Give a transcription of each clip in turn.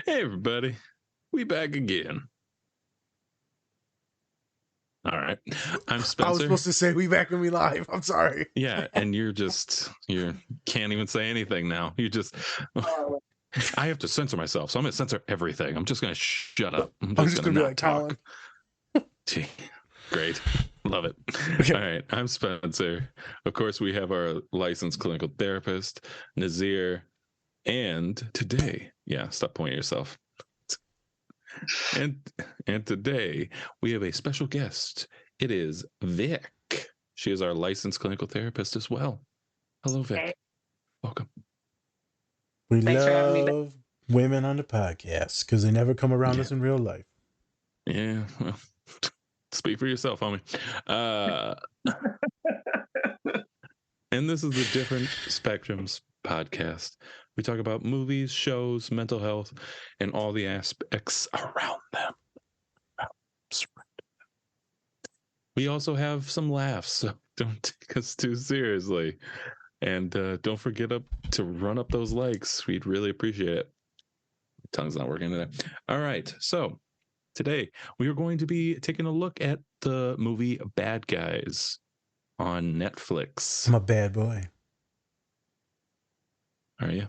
Hey, everybody. We back again. All right. I'm Spencer. I was supposed to say we back and we live. I'm sorry. Yeah, and you can't even say anything now. I have to censor myself, so I'm going to censor everything. I'm just going to shut up. I'm just going to be not like talk. Colin. Gee, great. Love it. Okay. All right. I'm Spencer. Of course, we have our licensed clinical therapist, Nazir. And today, stop pointing at yourself. And today we have a special guest. It is Vic. She is our licensed clinical therapist as well. Hello, Vic. Hey. Welcome. We Thanks for having me love women on the podcast because they never come around us in real life. Yeah, well, speak for yourself, homie. And this is the Different Spectrums podcast. We talk about movies, shows, mental health, and all the aspects around them. We also have some laughs, so don't take us too seriously. And don't forget to run up those likes. We'd really appreciate it. Tongue's not working today. All right, so today we are going to be taking a look at the movie Bad Guys on Netflix. I'm a bad boy. Are you?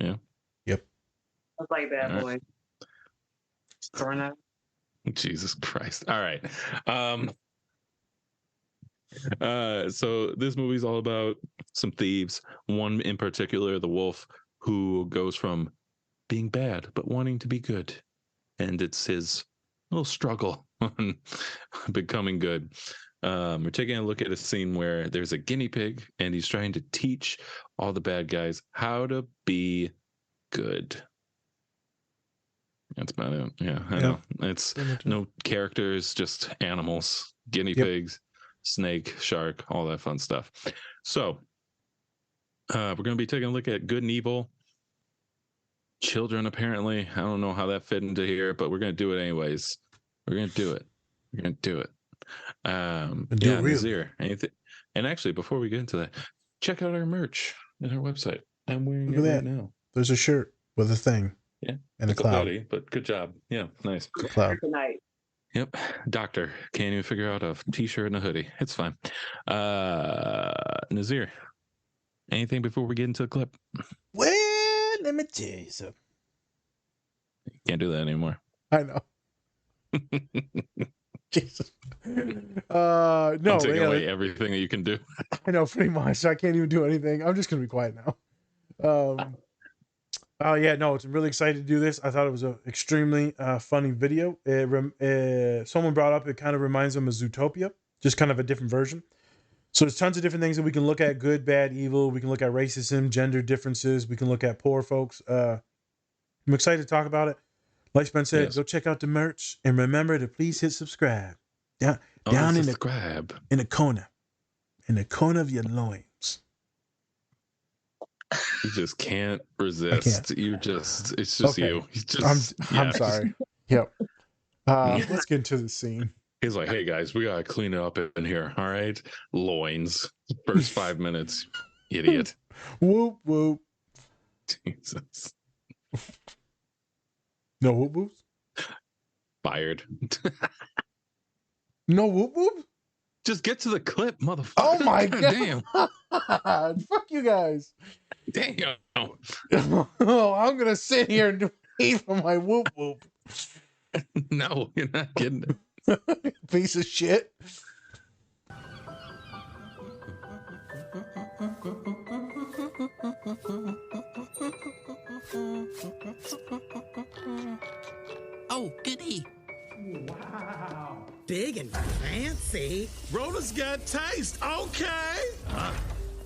Yeah. Yep. I was like Bad Boy. Throwing up. Jesus Christ. All right. So this movie's all about some thieves. One in particular, the wolf, who goes from being bad but wanting to be good, and it's his little struggle on becoming good. We're taking a look at a scene where there's a guinea pig, and he's trying to teach all the bad guys how to be good. That's about it. Yeah, I know. It's no characters, just animals, guinea pigs, snake, shark, all that fun stuff. So we're going to be taking a look at good and evil. Children, apparently. I don't know how that fit into here, but we're going to do it anyways. We're going to do it. We're going to do it. Nazir, anything? And actually, before we get into that, check out our merch at our website. I'm wearing it right now. There's a shirt with a thing. Yeah. And a cloud. Hoodie, but good job. Yeah, nice. A cloud. Good night. Yep. Doctor can't even figure out a t-shirt and a hoodie. It's fine. Nazir, anything before we get into the clip? Well, let me tell you something. Can't do that anymore. I know. Jesus. No, I'm taking away everything that you can do. I know, pretty much. I can't even do anything. I'm just gonna be quiet now. It's really excited to do this. I thought it was an extremely funny video. Someone brought up it kind of reminds them of Zootopia, just kind of a different version. So there's tons of different things that we can look at: good, bad, evil. We can look at racism, gender differences. We can look at poor folks. I'm excited to talk about it. Like Spencer said, go check out the merch and remember to please hit subscribe. Down in the corner of your loins. You just can't resist. It's just you. I'm sorry. Yep. Let's get into the scene. He's like, hey guys, we gotta clean it up in here. All right. Loins. First 5 minutes. Idiot. Whoop whoop. Jesus. No whoop whoops? Fired. No whoop whoop? Just get to the clip, motherfucker. Oh my God. Damn. Fuck you guys. Damn. Oh, I'm gonna sit here and wait for my whoop whoop. No, you're not getting it. Piece of shit. Oh, goody. Wow. Big and fancy. Rolla's got taste. Okay.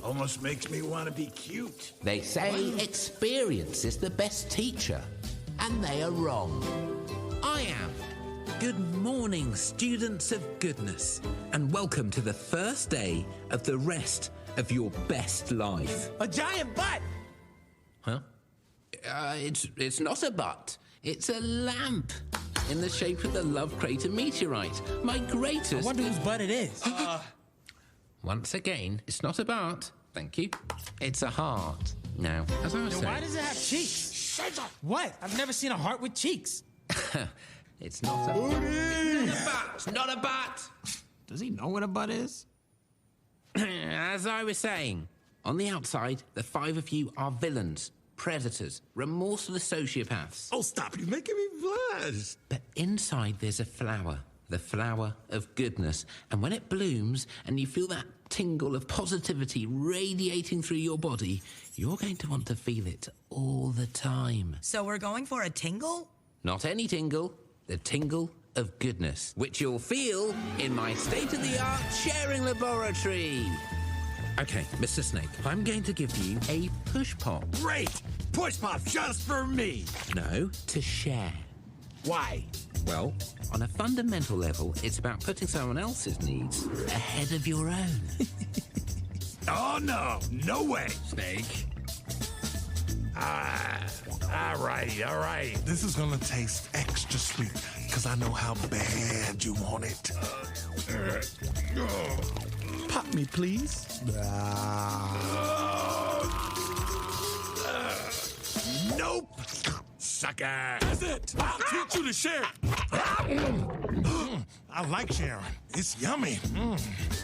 Almost makes me want to be cute. They say experience is the best teacher, and they are wrong. I am. Good morning, students of goodness, and welcome to the first day of the rest of your best life. A giant butt. Huh? It's not a butt. It's a lamp in the shape of the Love Crater meteorite. My greatest... I wonder whose butt it is. Once again, it's not a butt. Thank you. It's a heart. Now, as I was saying... Why does it have cheeks? What? I've never seen a heart with cheeks. It's not a butt. It's not a butt. Does he know what a butt is? As I was saying, on the outside, the five of you are villains, predators, remorseless sociopaths. Oh, stop. You're making me blush. But inside there's a flower, the flower of goodness. And when it blooms and you feel that tingle of positivity radiating through your body, you're going to want to feel it all the time. So we're going for a tingle? Not any tingle, the tingle of goodness, which you'll feel in my state-of-the-art sharing laboratory. Okay, Mr. Snake, I'm going to give you a push pop. Great. Push pop just for me. No, to share. Why? Well, on a fundamental level, it's about putting someone else's needs ahead of your own. Oh, no. No way. Snake. All right. This is gonna taste extra sweet, because I know how bad you want it. Pop me, please. Nope. Sucker. That's it. I'll teach you to share. I like sharing. It's yummy.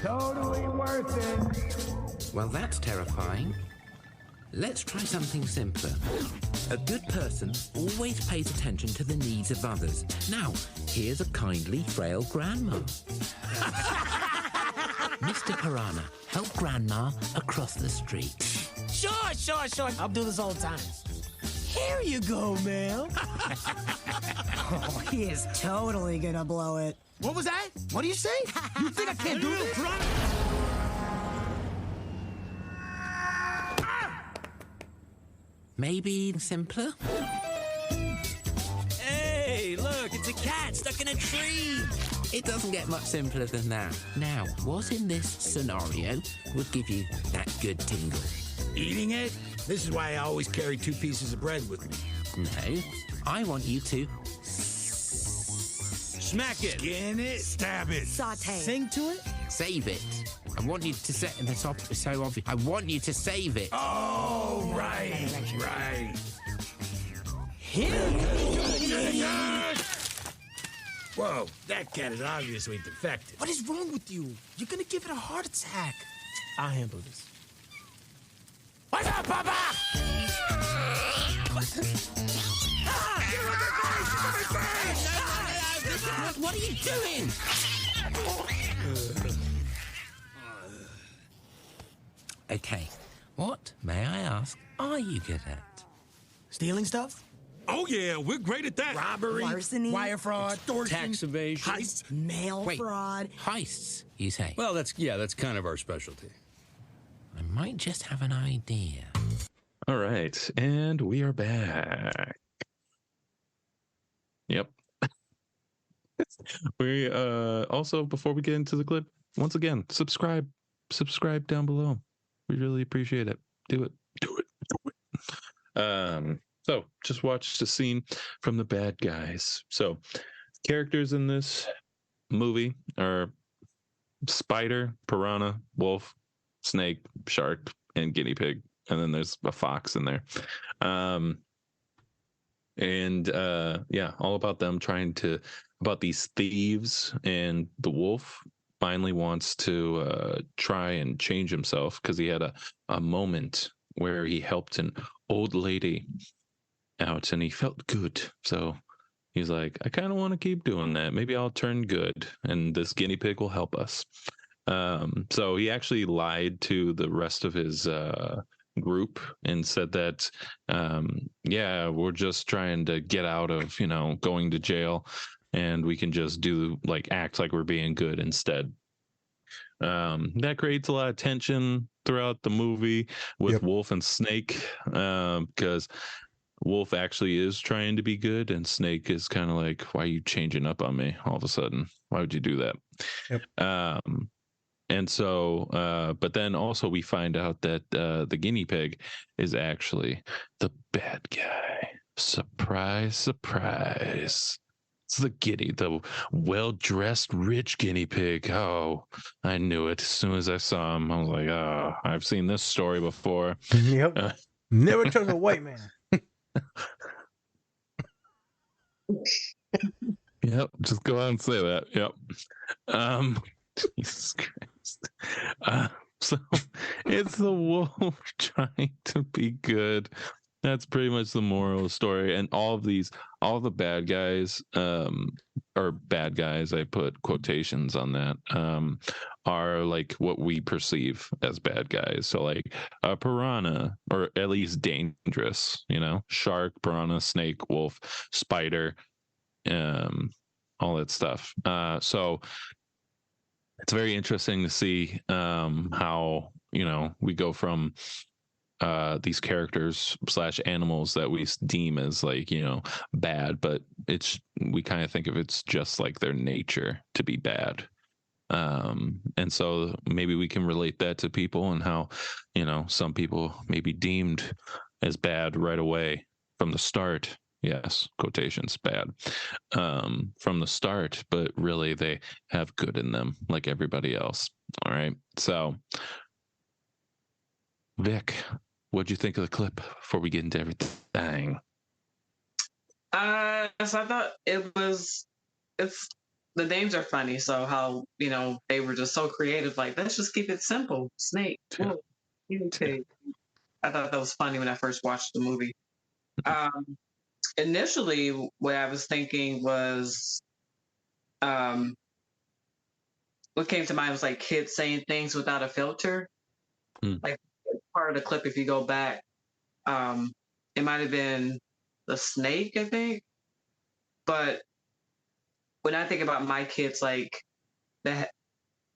Totally worth it. Well, that's terrifying. Let's try something simpler. A good person always pays attention to the needs of others. Now, here's a kindly, frail grandma. Mr. Piranha, help Grandma across the street. Sure. I'll do this all the time. Here you go, ma'am. Oh, he is totally gonna blow it. What was that? What do you say? You think I can't do this? Maybe simpler? Hey, look, it's a cat stuck in a tree. It doesn't get much simpler than that. Now, what in this scenario would give you that good tingle? Eating it? This is why I always carry 2 pieces of bread with me. No, I want you to Smack it. Skin it. Stab it. Saute. Sing to it? save it. I want you to set this off. It's so obvious. I want you to save it. Oh, right. Whoa, that cat is obviously defective. What is wrong with you? You're gonna give it a heart attack. I'll handle this. What's up, Papa? What are you doing? Okay, what, may I ask, are you good at? Stealing stuff? Oh, yeah, we're great at that. Robbery, Larceny. Wire fraud? extortion, Tax evasion. heist. Mail Wait. fraud. Heists, you say? Well, that's kind of our specialty. I might just have an idea. All right, and we are back. Yep. We also, before we get into the clip, once again, subscribe down below. We really appreciate it. Do it. So just watch the scene from The Bad Guys. So characters in this movie are spider, piranha, wolf, snake, shark, and guinea pig. And then there's a fox in there. Yeah, all about them about these thieves, and the wolf finally wants to try and change himself because he had a moment where he helped an old lady out and he felt good. So he's like, I kind of want to keep doing that. Maybe I'll turn good and this guinea pig will help us. So he actually lied to the rest of his group and said that, yeah, we're just trying to get out of, going to jail, and we can just act like we're being good instead. That creates a lot of tension throughout the movie with Wolf and Snake, because Wolf actually is trying to be good, and Snake is kind of like, why are you changing up on me all of a sudden? Why would you do that? And so, but then also we find out that the guinea pig is actually the bad guy. Surprise, surprise. It's the well-dressed, rich guinea pig. Oh, I knew it. As soon as I saw him, I was like, oh, I've seen this story before. Yep. Never took a white man. Yep, just go out and say that. Yep. Jesus Christ. So it's the wolf trying to be good. That's pretty much the moral of the story. And all the bad guys, or bad guys, I put quotations on that, are like what we perceive as bad guys. So like a piranha, or at least dangerous, shark, piranha, snake, wolf, spider, all that stuff. So it's very interesting to see how we go from these characters / animals that we deem as like bad, but we kind of think of it's just like their nature to be bad. And so maybe we can relate that to people, and how some people may be deemed as bad right away from the start. Yes, quotations, bad, from the start, but really they have good in them like everybody else. All right. So, Vic, what'd you think of the clip before we get into everything? So I thought it's the names are funny. So how, they were just so creative. Like, let's just keep it simple. Snake, wolf, guinea pig. I thought that was funny when I first watched the movie. Initially, what I was thinking was, what came to mind was like kids saying things without a filter. Like part of the clip, if you go back, it might have been the snake, I think. But when I think about my kids, like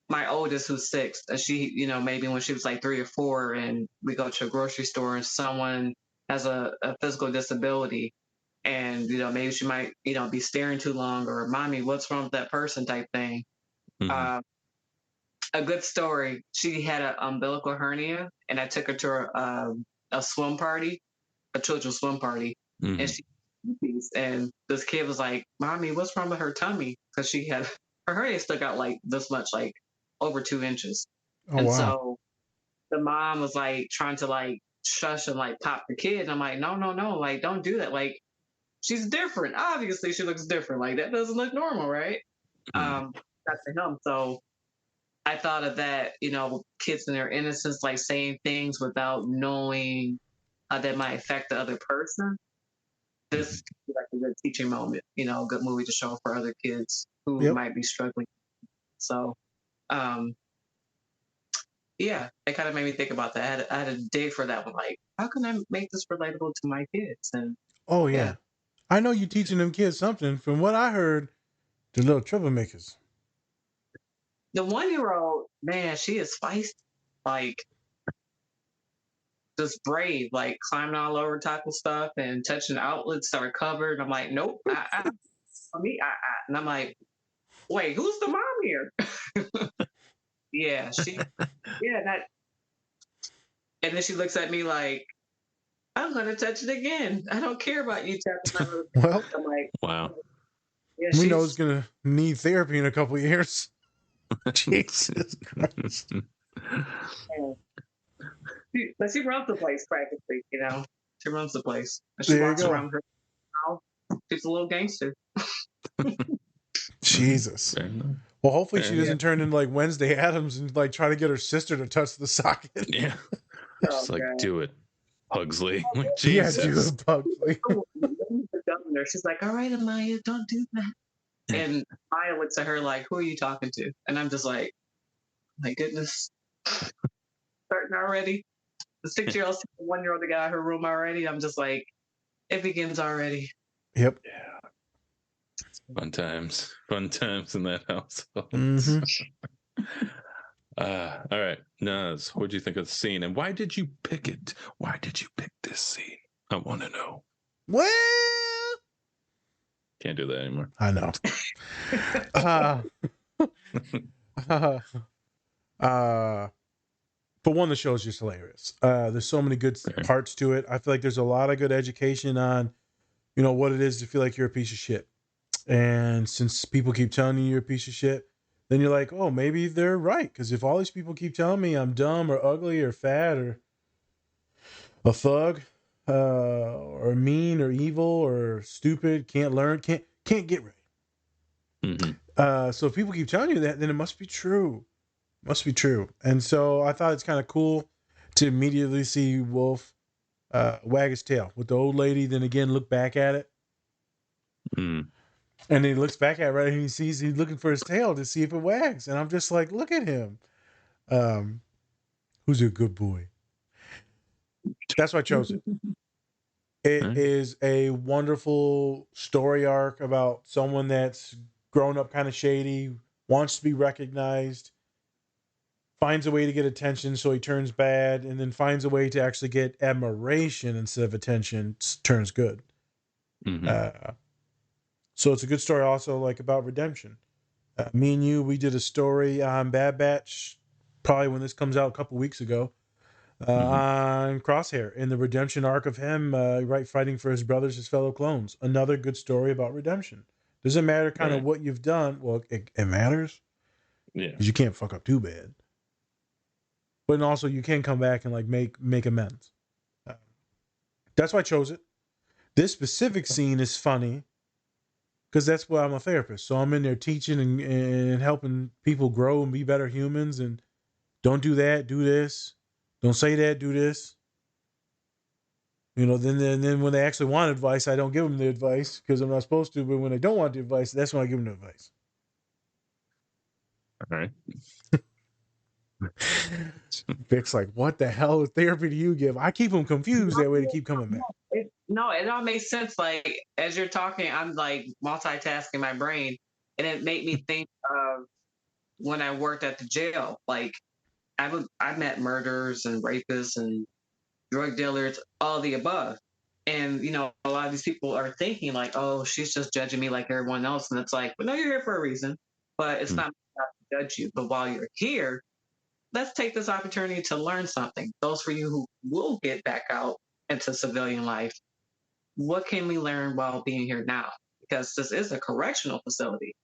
my oldest, who's 6, and she, maybe when she was like 3 or 4, and we go to a grocery store and someone has a physical disability, and maybe she might be staring too long, or mommy, what's wrong with that person type thing. A good story, she had an umbilical hernia, and I took her to a swim party, a children's swim party, and and this kid was like, mommy, what's wrong with her tummy? Because she had her hernia stuck out like this much, like over 2 inches. So the mom was like trying to like shush and like pop the kid, and I'm like, no, like don't do that, like she's different. Obviously, she looks different. Like, that doesn't look normal, right? That's to him. So I thought of that, kids in their innocence, like saying things without knowing that might affect the other person. This is like a good teaching moment, a good movie to show for other kids who might be struggling. So, yeah, it kind of made me think about that. I had a day for that one. Like, how can I make this relatable to my kids? And I know you teaching them kids something. From what I heard, the little troublemakers. The 1-year-old, man, she is feisty, like just brave, like climbing all over top of stuff and touching outlets that are covered. I'm like, nope, for me, and I'm like, wait, who's the mom here? That. And then she looks at me like, I'm gonna touch it again. I don't care about you tapping my Well, I'm like, wow. Yeah, we know it's gonna need therapy in a couple of years. Jesus Christ. But she runs the place practically, She runs the place. And she walks around her house. She's a little gangster. Jesus. Well, hopefully she doesn't turn into like Wednesday Addams and like try to get her sister to touch the socket. Yeah. Just like, do it, Pugsley. Like, Jesus. Yeah, do it, Pugsley. The governor. She's like, all right, Amaya, don't do that. And Maya looks at her like, who are you talking to? And I'm just like, my goodness. Starting already. The 6-year-old, 1-year-old that got out of her room already. I'm just like, it begins already. Yep. Yeah. Fun times in that household. All right, Naz, what do you think of the scene, and why did you pick it? Why did you pick this scene? I want to know. Well, can't do that anymore. I know. But one, the show is just hilarious. There's so many good parts to it. I feel like there's a lot of good education on, what it is to feel like you're a piece of shit. And since people keep telling you you're a piece of shit, then you're like, oh, maybe they're right. Because if all these people keep telling me I'm dumb or ugly or fat or a thug, or mean or evil or stupid, can't learn, can't get right. So if people keep telling you that, then it must be true. Must be true. And so I thought it's kind of cool to immediately see Wolf wag his tail with the old lady, then again look back at it. And then he looks back at it, right, and he sees he's looking for his tail to see if it wags. And I'm just like, look at him. Who's a good boy? That's why I chose it. It is a wonderful story arc about someone that's grown up kind of shady, wants to be recognized, finds a way to get attention, so he turns bad, and then finds a way to actually get admiration instead of attention, turns good. So it's a good story also like about redemption. Me and you, we did a story on Bad Batch, probably when this comes out a couple weeks ago, on Crosshair and the redemption arc of him, right, fighting for his brothers, his fellow clones. Another good story about redemption. Doesn't matter kind of what you've done. Well, it matters. Yeah. Because you can't fuck up too bad. But also you can come back and like make amends. That's why I chose it. This specific scene is funny because that's why I'm a therapist. So I'm in there teaching and helping people grow and be better humans. And don't do that, do this. Don't say that, do this. You know, then when they actually want advice, I don't give them the advice because I'm not supposed to. But when they don't want the advice, that's when I give them the advice. All right. Vic's like, what the hell of therapy do you give? I keep them confused that way to keep coming back. It all makes sense. Like, as you're talking, I'm like multitasking my brain, and it made me think of when I worked at the jail. Like, I met murderers and rapists and drug dealers, all the above. And, you know, a lot of these people are thinking like, oh, she's just judging me like everyone else. And it's like, well, no, you're here for a reason, but it's not to judge you. But while you're here, let's take this opportunity to learn something. Those for you who will get back out into civilian life, what can we learn while being here now? Because this is a correctional facility.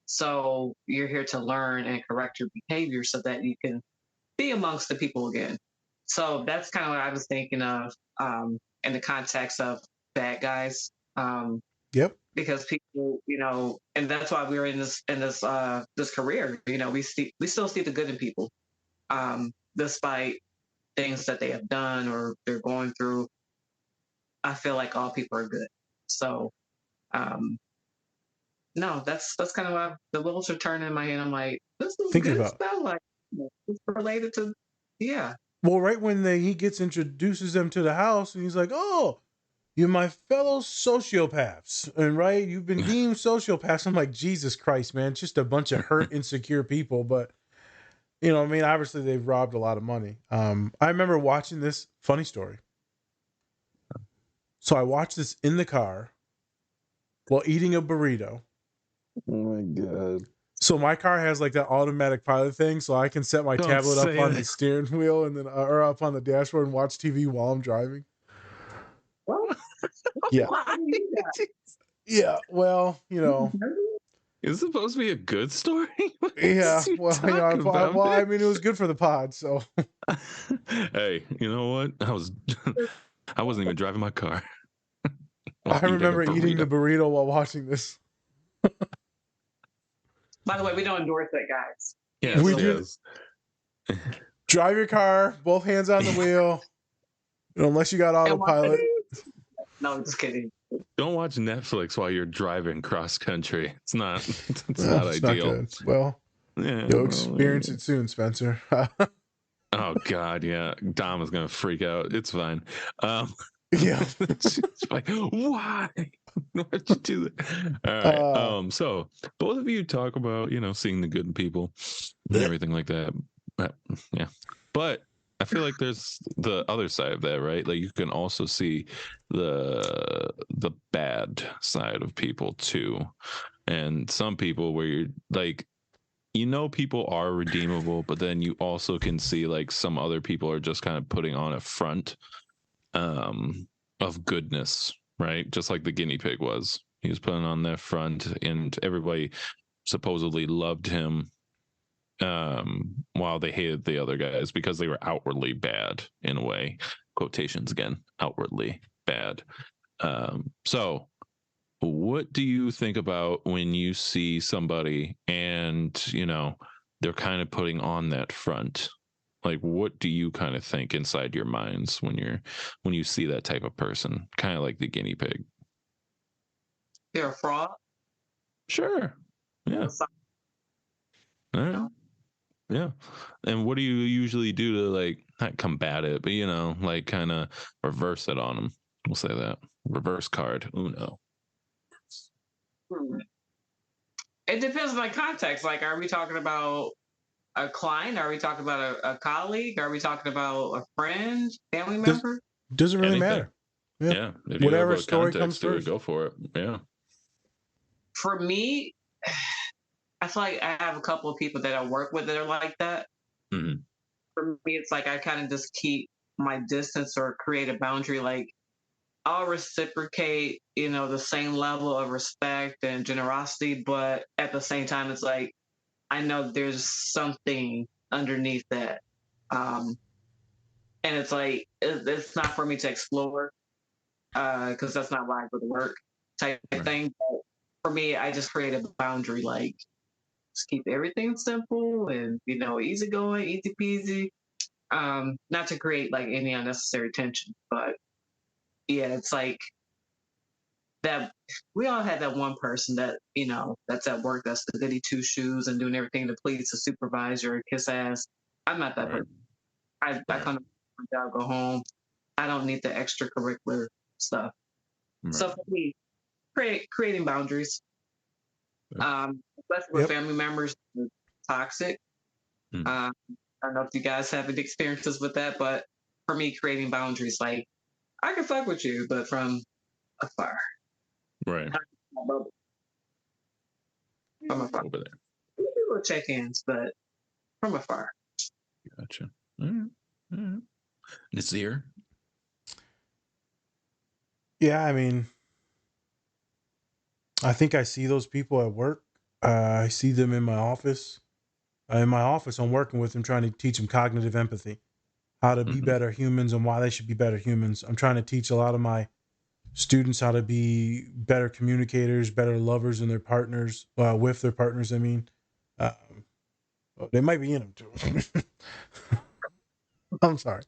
So you're here to learn and correct your behavior so that you can be amongst the people again. So that's kind of what I was thinking of in the context of bad guys. Yep. Because people, you know, and that's why we're in this career. You know, we still see the good in people, despite things that they have done or they're going through. I feel like all people are good. So, no, that's kind of why the wheels are turning in my head. I'm like, this is Thinking good about stuff. Like, it's related to, yeah. Well, right when he introduces them to the house, and he's like, "Oh, you're my fellow sociopaths," and right, you've been deemed sociopaths. I'm like, Jesus Christ, man, just a bunch of hurt, insecure people. But you know, I mean, obviously they've robbed a lot of money. I remember watching this funny story. So I watched this in the car while eating a burrito. Oh my God. So my car has like that automatic pilot thing, so I can set my tablet up on the steering wheel and then or up on the dashboard and watch TV while I'm driving. Yeah. Yeah. Well, you know. Is it supposed to be a good story? Yeah. Well, you know, I mean, it was good for the pod, so. Hey, you know what? I wasn't even driving my car. I remember eating the burrito while watching this. By the way, we don't endorse that, guys. Yes, we do. Drive your car, both hands on the wheel, unless you got autopilot. No, I'm just kidding. Don't watch Netflix while you're driving cross country. It's not ideal. Not well, yeah, you'll experience it soon, Spencer. Oh God, yeah. Dom is gonna freak out. It's fine. Yeah. It's like, why? Why'd you do that? All right. So both of you talk about, you know, seeing the good in people and everything like that. Yeah. But I feel like there's the other side of that, right? Like you can also see the bad side of people too. And some people where you're like, you know, people are redeemable, but then you also can see like some other people are just kind of putting on a front of goodness, right? Just like the guinea pig was. He was putting on that front and everybody supposedly loved him while they hated the other guys because they were outwardly bad in a way. Quotations again, outwardly. bad. So what do you think about when you see somebody and, you know, they're kind of putting on that front? Like, what do you kind of think inside your minds when you see that type of person, kind of like the guinea pig? They're a fraud. Sure. Yeah. All right. Yeah. And what do you usually do to, like, not combat it, but, you know, like kind of reverse it on them? We'll say that. Reverse card. Uno. It depends on the context. Like, are we talking about a client? Are we talking about a colleague? Are we talking about a friend, family member? Doesn't really matter. Yeah. If Whatever you have a story context comes to it, first. go for it. Yeah. For me, I feel like I have a couple of people that I work with that are like that. Mm-hmm. For me, it's like I kind of just keep my distance or create a boundary. Like, I'll reciprocate, you know, the same level of respect and generosity, but at the same time, it's like I know there's something underneath that, and it's like it's not for me to explore because that's not why I go to work type thing. But for me, I just create a boundary, like just keep everything simple and easygoing, easy peasy. Not to create like any unnecessary tension, but yeah, it's like that we all had that one person that that's at work that's the goody two shoes and doing everything to please the supervisor or kiss ass. I'm not that person. I come to my job, go home. I don't need the extracurricular stuff. So for me, creating boundaries, especially with family members, is toxic. I don't know if you guys have any experiences with that, but for me, creating boundaries, like I can fuck with you, but from afar. Right. From afar. Over there. We will check ins, but from afar. Gotcha. All right. All right. Nazir? Yeah, I mean, I think I see those people at work. I see them in my office. In my office, I'm working with them, trying to teach them cognitive empathy, how to be better humans and why they should be better humans. I'm trying to teach a lot of my students how to be better communicators, better lovers in their partners, with their partners. I mean, they might be in them too. I'm sorry.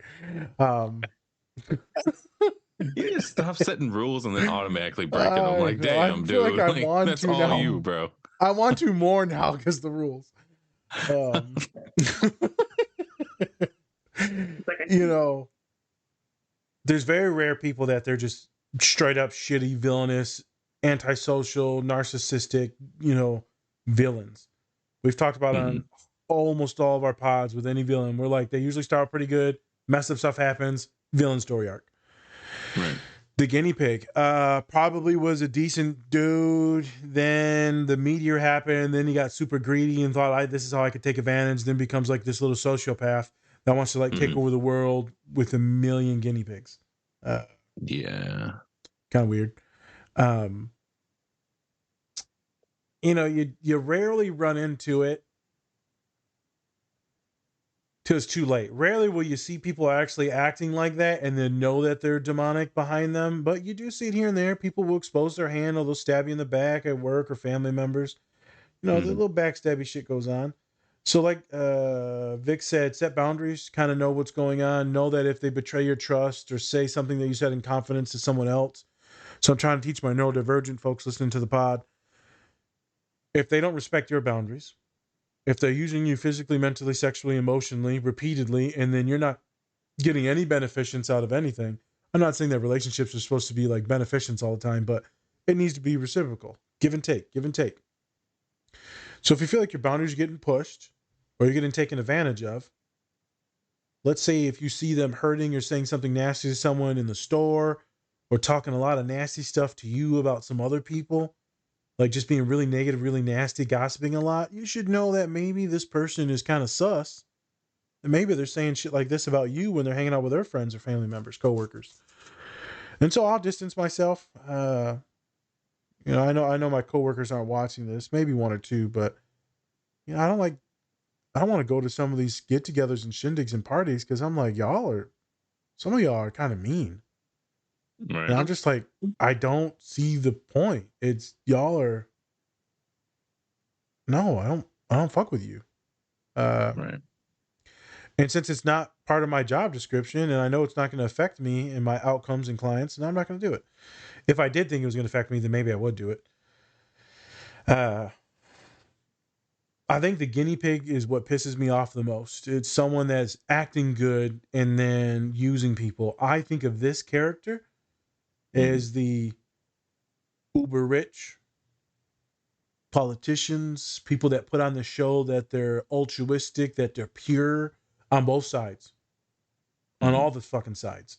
You just stop setting rules and then automatically breaking them. Like, damn, I feel dude. like I want that's to all now. you, bro. I want to more now because the rules. There's very rare people that they're just straight up shitty, villainous, antisocial, narcissistic, villains. We've talked about on almost all of our pods with any villain. We're like, they usually start pretty good, messed up stuff happens, villain story arc. Right. The guinea pig probably was a decent dude. Then the meteor happened. Then he got super greedy and thought, this is how I could take advantage. Then becomes like this little sociopath that wants to take over the world with a million guinea pigs. Yeah. Kind of weird. You rarely run into it till it's too late. Rarely will you see people actually acting like that and then know that they're demonic behind them. But you do see it here and there. People will expose their hand or they'll stab you in the back at work or family members. The little backstabby shit goes on. So like Vic said, set boundaries, kind of know what's going on. Know that if they betray your trust or say something that you said in confidence to someone else. So I'm trying to teach my neurodivergent folks listening to the pod. If they don't respect your boundaries, if they're using you physically, mentally, sexually, emotionally, repeatedly, and then you're not getting any beneficence out of anything. I'm not saying that relationships are supposed to be like beneficence all the time, but it needs to be reciprocal. Give and take, give and take. So if you feel like your boundaries are getting pushed or you're getting taken advantage of, let's say if you see them hurting or saying something nasty to someone in the store or talking a lot of nasty stuff to you about some other people, like just being really negative, really nasty, gossiping a lot, you should know that maybe this person is kind of sus. And maybe they're saying shit like this about you when they're hanging out with their friends or family members, coworkers. And so I'll distance myself. I know my coworkers aren't watching this, maybe one or two, but I don't want to go to some of these get-togethers and shindigs and parties because I'm like, some of y'all are kind of mean. Right. And I'm just like, I don't see the point. It's y'all are no, I don't fuck with you. Right. And since it's not part of my job description and I know it's not going to affect me and my outcomes and clients, then I'm not going to do it. If I did think it was going to affect me, then maybe I would do it. I think the guinea pig is what pisses me off the most. It's someone that's acting good and then using people. I think of this character as the uber rich politicians, people that put on the show that they're altruistic, that they're pure on both sides, on all the fucking sides.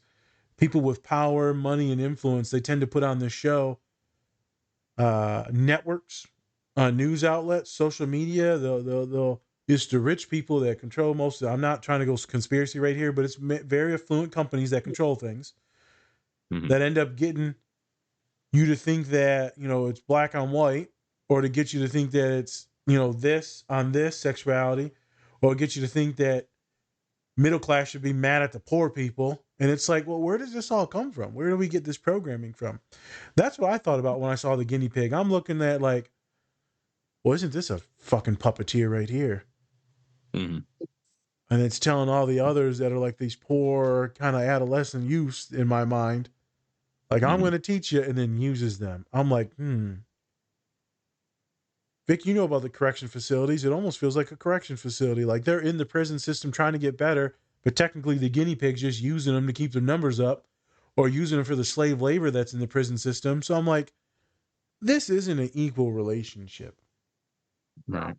People with power, money, and influence, they tend to put on this show. Networks, news outlets, social media, they'll it's the rich people that control most of it. I'm not trying to go conspiracy right here, but it's very affluent companies that control things that end up getting you to think that, you know, it's black on white, or to get you to think that it's, you know, this on this sexuality, or get you to think that middle class should be mad at the poor people. And it's like, well, where does this all come from? Where do we get this programming from? That's what I thought about when I saw the guinea pig. I'm looking at like, well, isn't this a fucking puppeteer right here? And it's telling all the others that are like these poor kind of adolescent youths in my mind, like, I'm going to teach you, and then uses them. I'm like, Vic, you know about the correction facilities. It almost feels like a correction facility. Like they're in the prison system trying to get better, but technically the guinea pig's just using them to keep their numbers up, or using them for the slave labor that's in the prison system. So I'm like, this isn't an equal relationship. Right.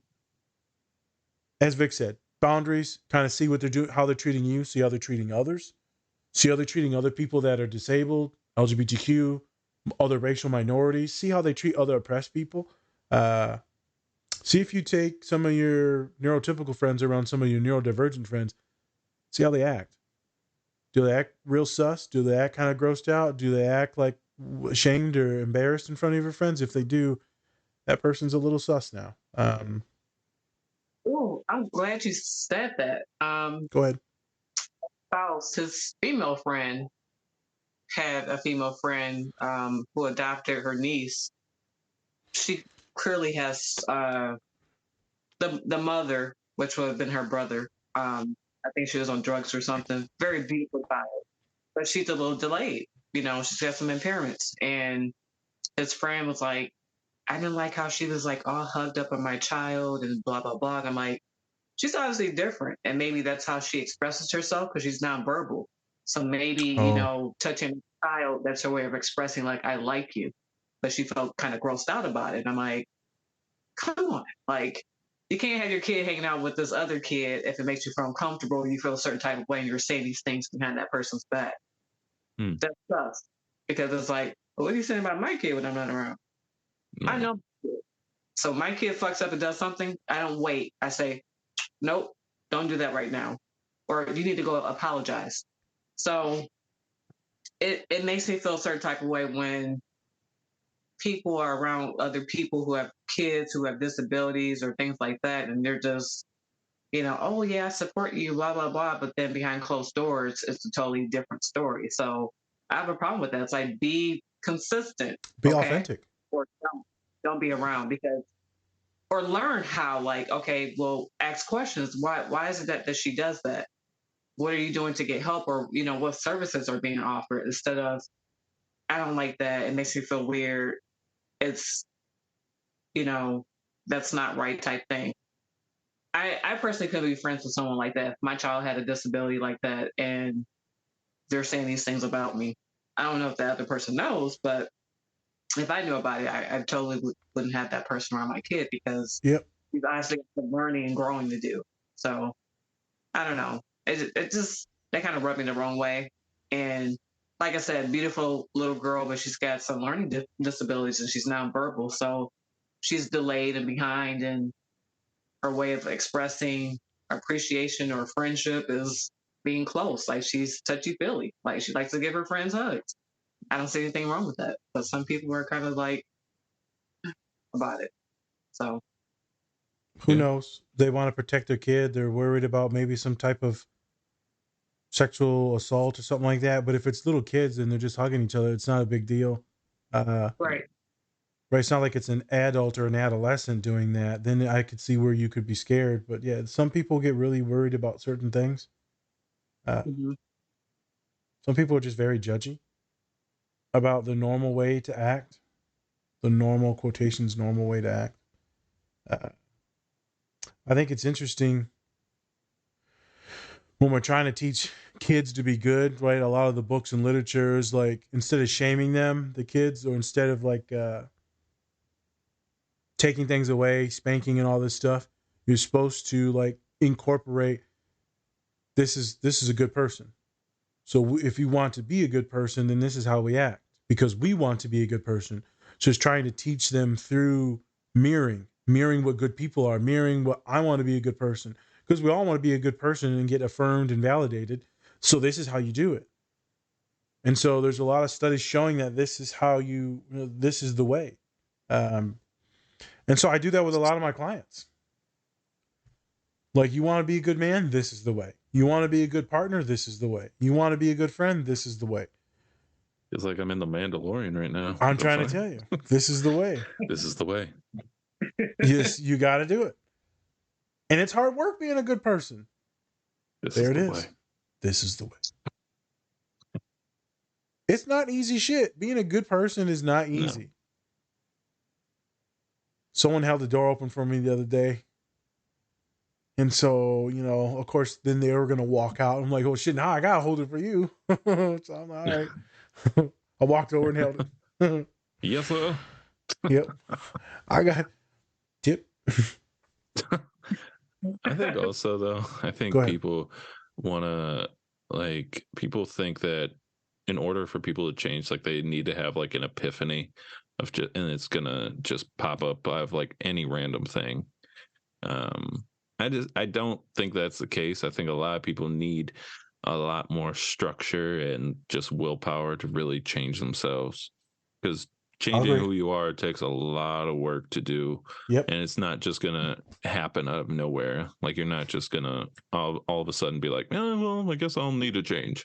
As Vic said, boundaries, kind of see what they're doing, how they're treating you, see how they're treating others, see how they're treating other people that are disabled, LGBTQ, other racial minorities, see how they treat other oppressed people. See if you take some of your neurotypical friends around some of your neurodivergent friends, see how they act. Do they act real sus? Do they act kind of grossed out? Do they act like ashamed or embarrassed in front of your friends? If they do, that person's a little sus now. Oh, I'm glad you said that. Go ahead. Spouse, his female friend had a female friend who adopted her niece. She clearly has the mother, which would have been her brother. I think she was on drugs or something. Very beautiful child, but she's a little delayed. You know, she's got some impairments. And his friend was like, I didn't like how she was like all hugged up on my child and blah blah blah. And I'm like, she's obviously different, and maybe that's how she expresses herself because she's nonverbal. So maybe you know, touching a child, that's her way of expressing like I like you. But she felt kind of grossed out about it. And I'm like, come on, like you can't have your kid hanging out with this other kid if it makes you feel uncomfortable. You feel a certain type of way, and you're saying these things behind that person's back. That's tough because it's like, well, what are you saying about my kid when I'm not around? I know. So my kid fucks up and does something. I don't wait. I say, nope, don't do that right now, or you need to go apologize. So it makes me feel a certain type of way when people are around other people who have kids who have disabilities or things like that, and they're just, you know, oh yeah, I support you, blah blah blah, but then behind closed doors, it's a totally different story. So I have a problem with that. It's like, be consistent, be authentic, or don't be around, because, or learn how, like, okay, well, ask questions. Why is it that she does that? What are you doing to get help? Or, you know, what services are being offered, instead of, I don't like that, it makes me feel weird, it's, you know, that's not right type thing. I personally couldn't be friends with someone like that if my child had a disability like that and they're saying these things about me. I don't know if the other person knows, but if I knew about it, I totally wouldn't have that person around my kid, because he's obviously got some learning and growing to do. So I don't know. It just, they kind of rubbed me the wrong way. And like I said, beautiful little girl, but she's got some learning disabilities and she's nonverbal. So she's delayed and behind, and her way of expressing appreciation or friendship is being close. Like, she's touchy feely. Like, she likes to give her friends hugs. I don't see anything wrong with that. But some people are kind of like about it. So who knows? They want to protect their kid. They're worried about maybe some type of sexual assault or something like that. But if it's little kids and they're just hugging each other, it's not a big deal. Right. Right. It's not like it's an adult or an adolescent doing that. Then I could see where you could be scared. But yeah, some people get really worried about certain things. Mm-hmm. Some people are just very judgy about the normal way to act, the normal quotations, normal way to act. I think it's interesting when we're trying to teach kids to be good, right? A lot of the books and literature is like, instead of shaming them, the kids, or instead of like taking things away, spanking and all this stuff, you're supposed to like incorporate, this is a good person. So if you want to be a good person, then this is how we act, because we want to be a good person. So it's trying to teach them through mirroring what good people are, mirroring what I want to be a good person, because we all want to be a good person and get affirmed and validated. So this is how you do it. And so there's a lot of studies showing that this is how this is the way. And so I do that with a lot of my clients. Like, you want to be a good man? This is the way. You want to be a good partner? This is the way. You want to be a good friend? This is the way. It's like I'm in the Mandalorian right now. I'm trying to tell you, this is the way. This is the way. Yes, you got to do it. And it's hard work being a good person. There it is. Way. This is the way. It's not easy shit. Being a good person is not easy. No. Someone held the door open for me the other day. And so, of course, then they were going to walk out. I'm like, oh, shit, now I got to hold it for you. So I'm all right. I walked over and held it. Yes, sir. Yep. I got tip. I think also, though, people want to, like, people think that in order for people to change, like, they need to have, like, an epiphany of just, and it's going to just pop up of, like, any random thing. I don't think that's the case. I think a lot of people need a lot more structure and just willpower to really change themselves, because changing who you are takes a lot of work to do. Yep. And it's not just gonna happen out of nowhere. Like, you're not just gonna all of a sudden be like, well, I guess I'll need to change.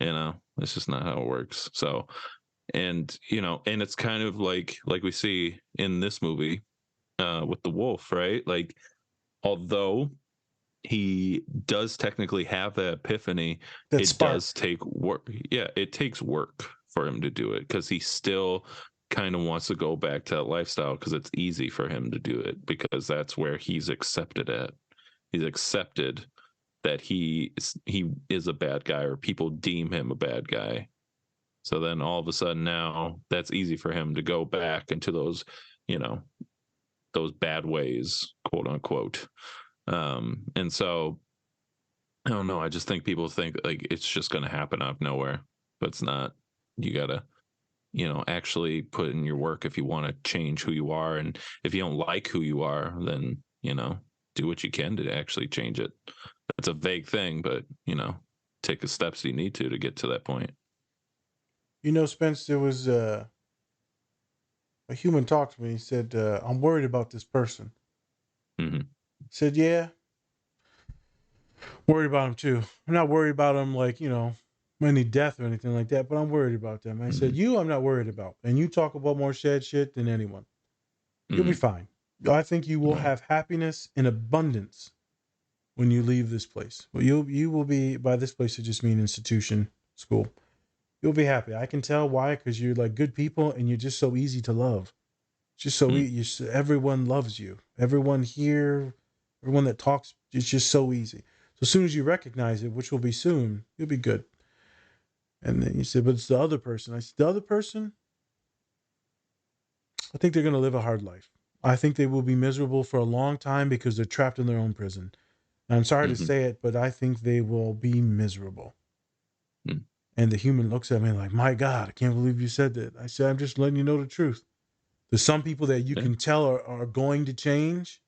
It's just not how it works. So, and and it's kind of like we see in this movie with the wolf, right? Like, although he does technically have that epiphany, does take work. Yeah, it takes work for him to do it, because he still kind of wants to go back to that lifestyle, because it's easy for him to do it, because that's where he's accepted at. He's accepted that he is a bad guy, or people deem him a bad guy. So then all of a sudden now that's easy for him to go back into those, those bad ways, quote unquote. And so I don't know. I just think people think like it's just going to happen out of nowhere, but it's not. You got to, actually put in your work if you want to change who you are. And if you don't like who you are, then, do what you can to actually change it. That's a vague thing, but, take the steps you need to get to that point. Spence, there was a human talked to me. He said, I'm worried about this person. Mm-hmm. Said, yeah, worried about him too. I'm not worried about him like, any death or anything like that, but I'm worried about them. I said, I'm not worried about. And you talk about more sad shit than anyone. You'll be fine. I think you will have happiness and abundance when you leave this place. Well, you will be, by this place, it just mean institution, school. You'll be happy. I can tell why, because you're like good people and you're just so easy to love. Just so everyone loves you. Everyone here, everyone that talks, it's just so easy. So as soon as you recognize it, which will be soon, you'll be good. And then you said, but it's the other person. I said, the other person, I think they're going to live a hard life. I think they will be miserable for a long time because they're trapped in their own prison. And I'm sorry to say it, but I think they will be miserable. And the human looks at me like, my God, I can't believe you said that. I said, I'm just letting you know the truth. There's some people that you can tell are going to change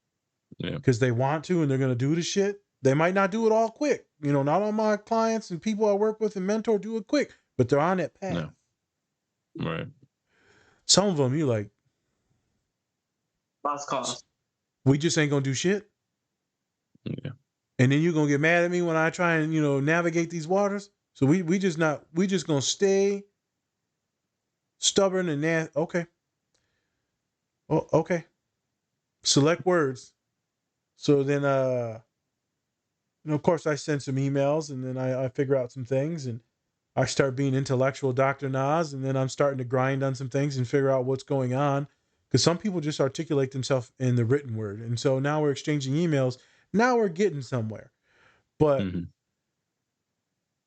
because they want to, and they're going to do the shit. They might not do it all quick. Not all my clients and people I work with and mentor do it quick, but they're on that path. No. Right. Some of them, you like, lost cause. We just ain't going to do shit. Yeah. And then you're gonna get mad at me when I try and, navigate these waters. So we just gonna stay stubborn and okay. Oh, okay. Select words. So then of course I send some emails, and then I figure out some things, and I start being intellectual Dr. Nas, and then I'm starting to grind on some things and figure out what's going on. Because some people just articulate themselves in the written word. And so now we're exchanging emails. Now we're getting somewhere. But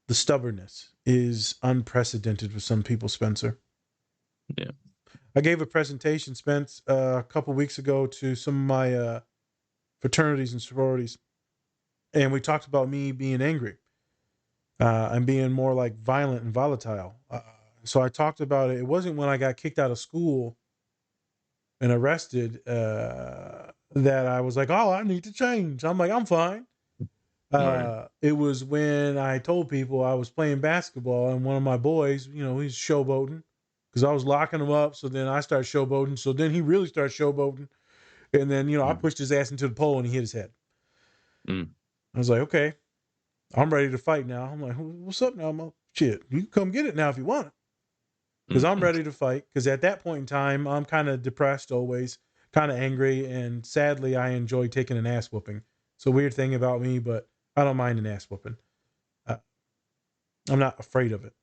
the stubbornness is unprecedented with some people, Spencer. Yeah. I gave a presentation, Spence, a couple weeks ago to some of my fraternities and sororities. And we talked about me being angry and being more like violent and volatile. So I talked about it. It wasn't when I got kicked out of school and arrested that I was like, oh, I need to change. I'm like, I'm fine. Right. It was when I told people I was playing basketball, and one of my boys, he's showboating because I was locking him up. So then I started showboating. So then he really started showboating. And then, I pushed his ass into the pole and he hit his head. I was like, okay, I'm ready to fight now. I'm like, what's up now, Mo? Shit, you can come get it now if you want it. Because I'm ready to fight. Because at that point in time, I'm kind of depressed always, kind of angry. And sadly, I enjoy taking an ass whooping. It's a weird thing about me, but I don't mind an ass whooping. I'm not afraid of it.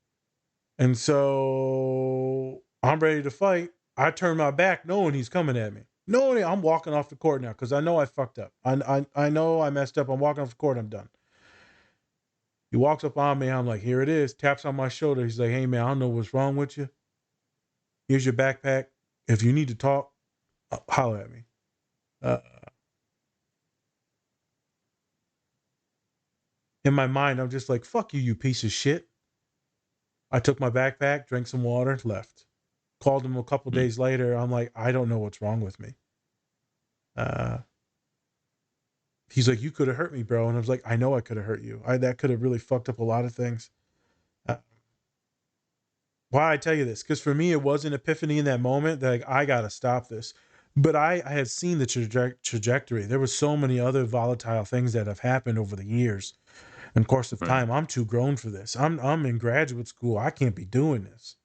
And so I'm ready to fight. I turn my back knowing he's coming at me. Knowing I'm walking off the court now because I know I fucked up. I know I messed up. I'm walking off the court. I'm done. He walks up on me. I'm like, here it is. Taps on my shoulder. He's like, hey, man, I don't know what's wrong with you. Here's your backpack. If you need to talk, holler at me. In my mind, I'm just like, fuck you, you piece of shit. I took my backpack, drank some water, left. Called him a couple days later. I'm like, I don't know what's wrong with me. He's like, you could have hurt me, bro. And I was like, I know I could have hurt you. That could have really fucked up a lot of things. Why I tell you this? Because for me, it was an epiphany in that moment that I got to stop this. But I had seen the trajectory. There were so many other volatile things that have happened over the years. In the course of time, I'm too grown for this. I'm in graduate school. I can't be doing this.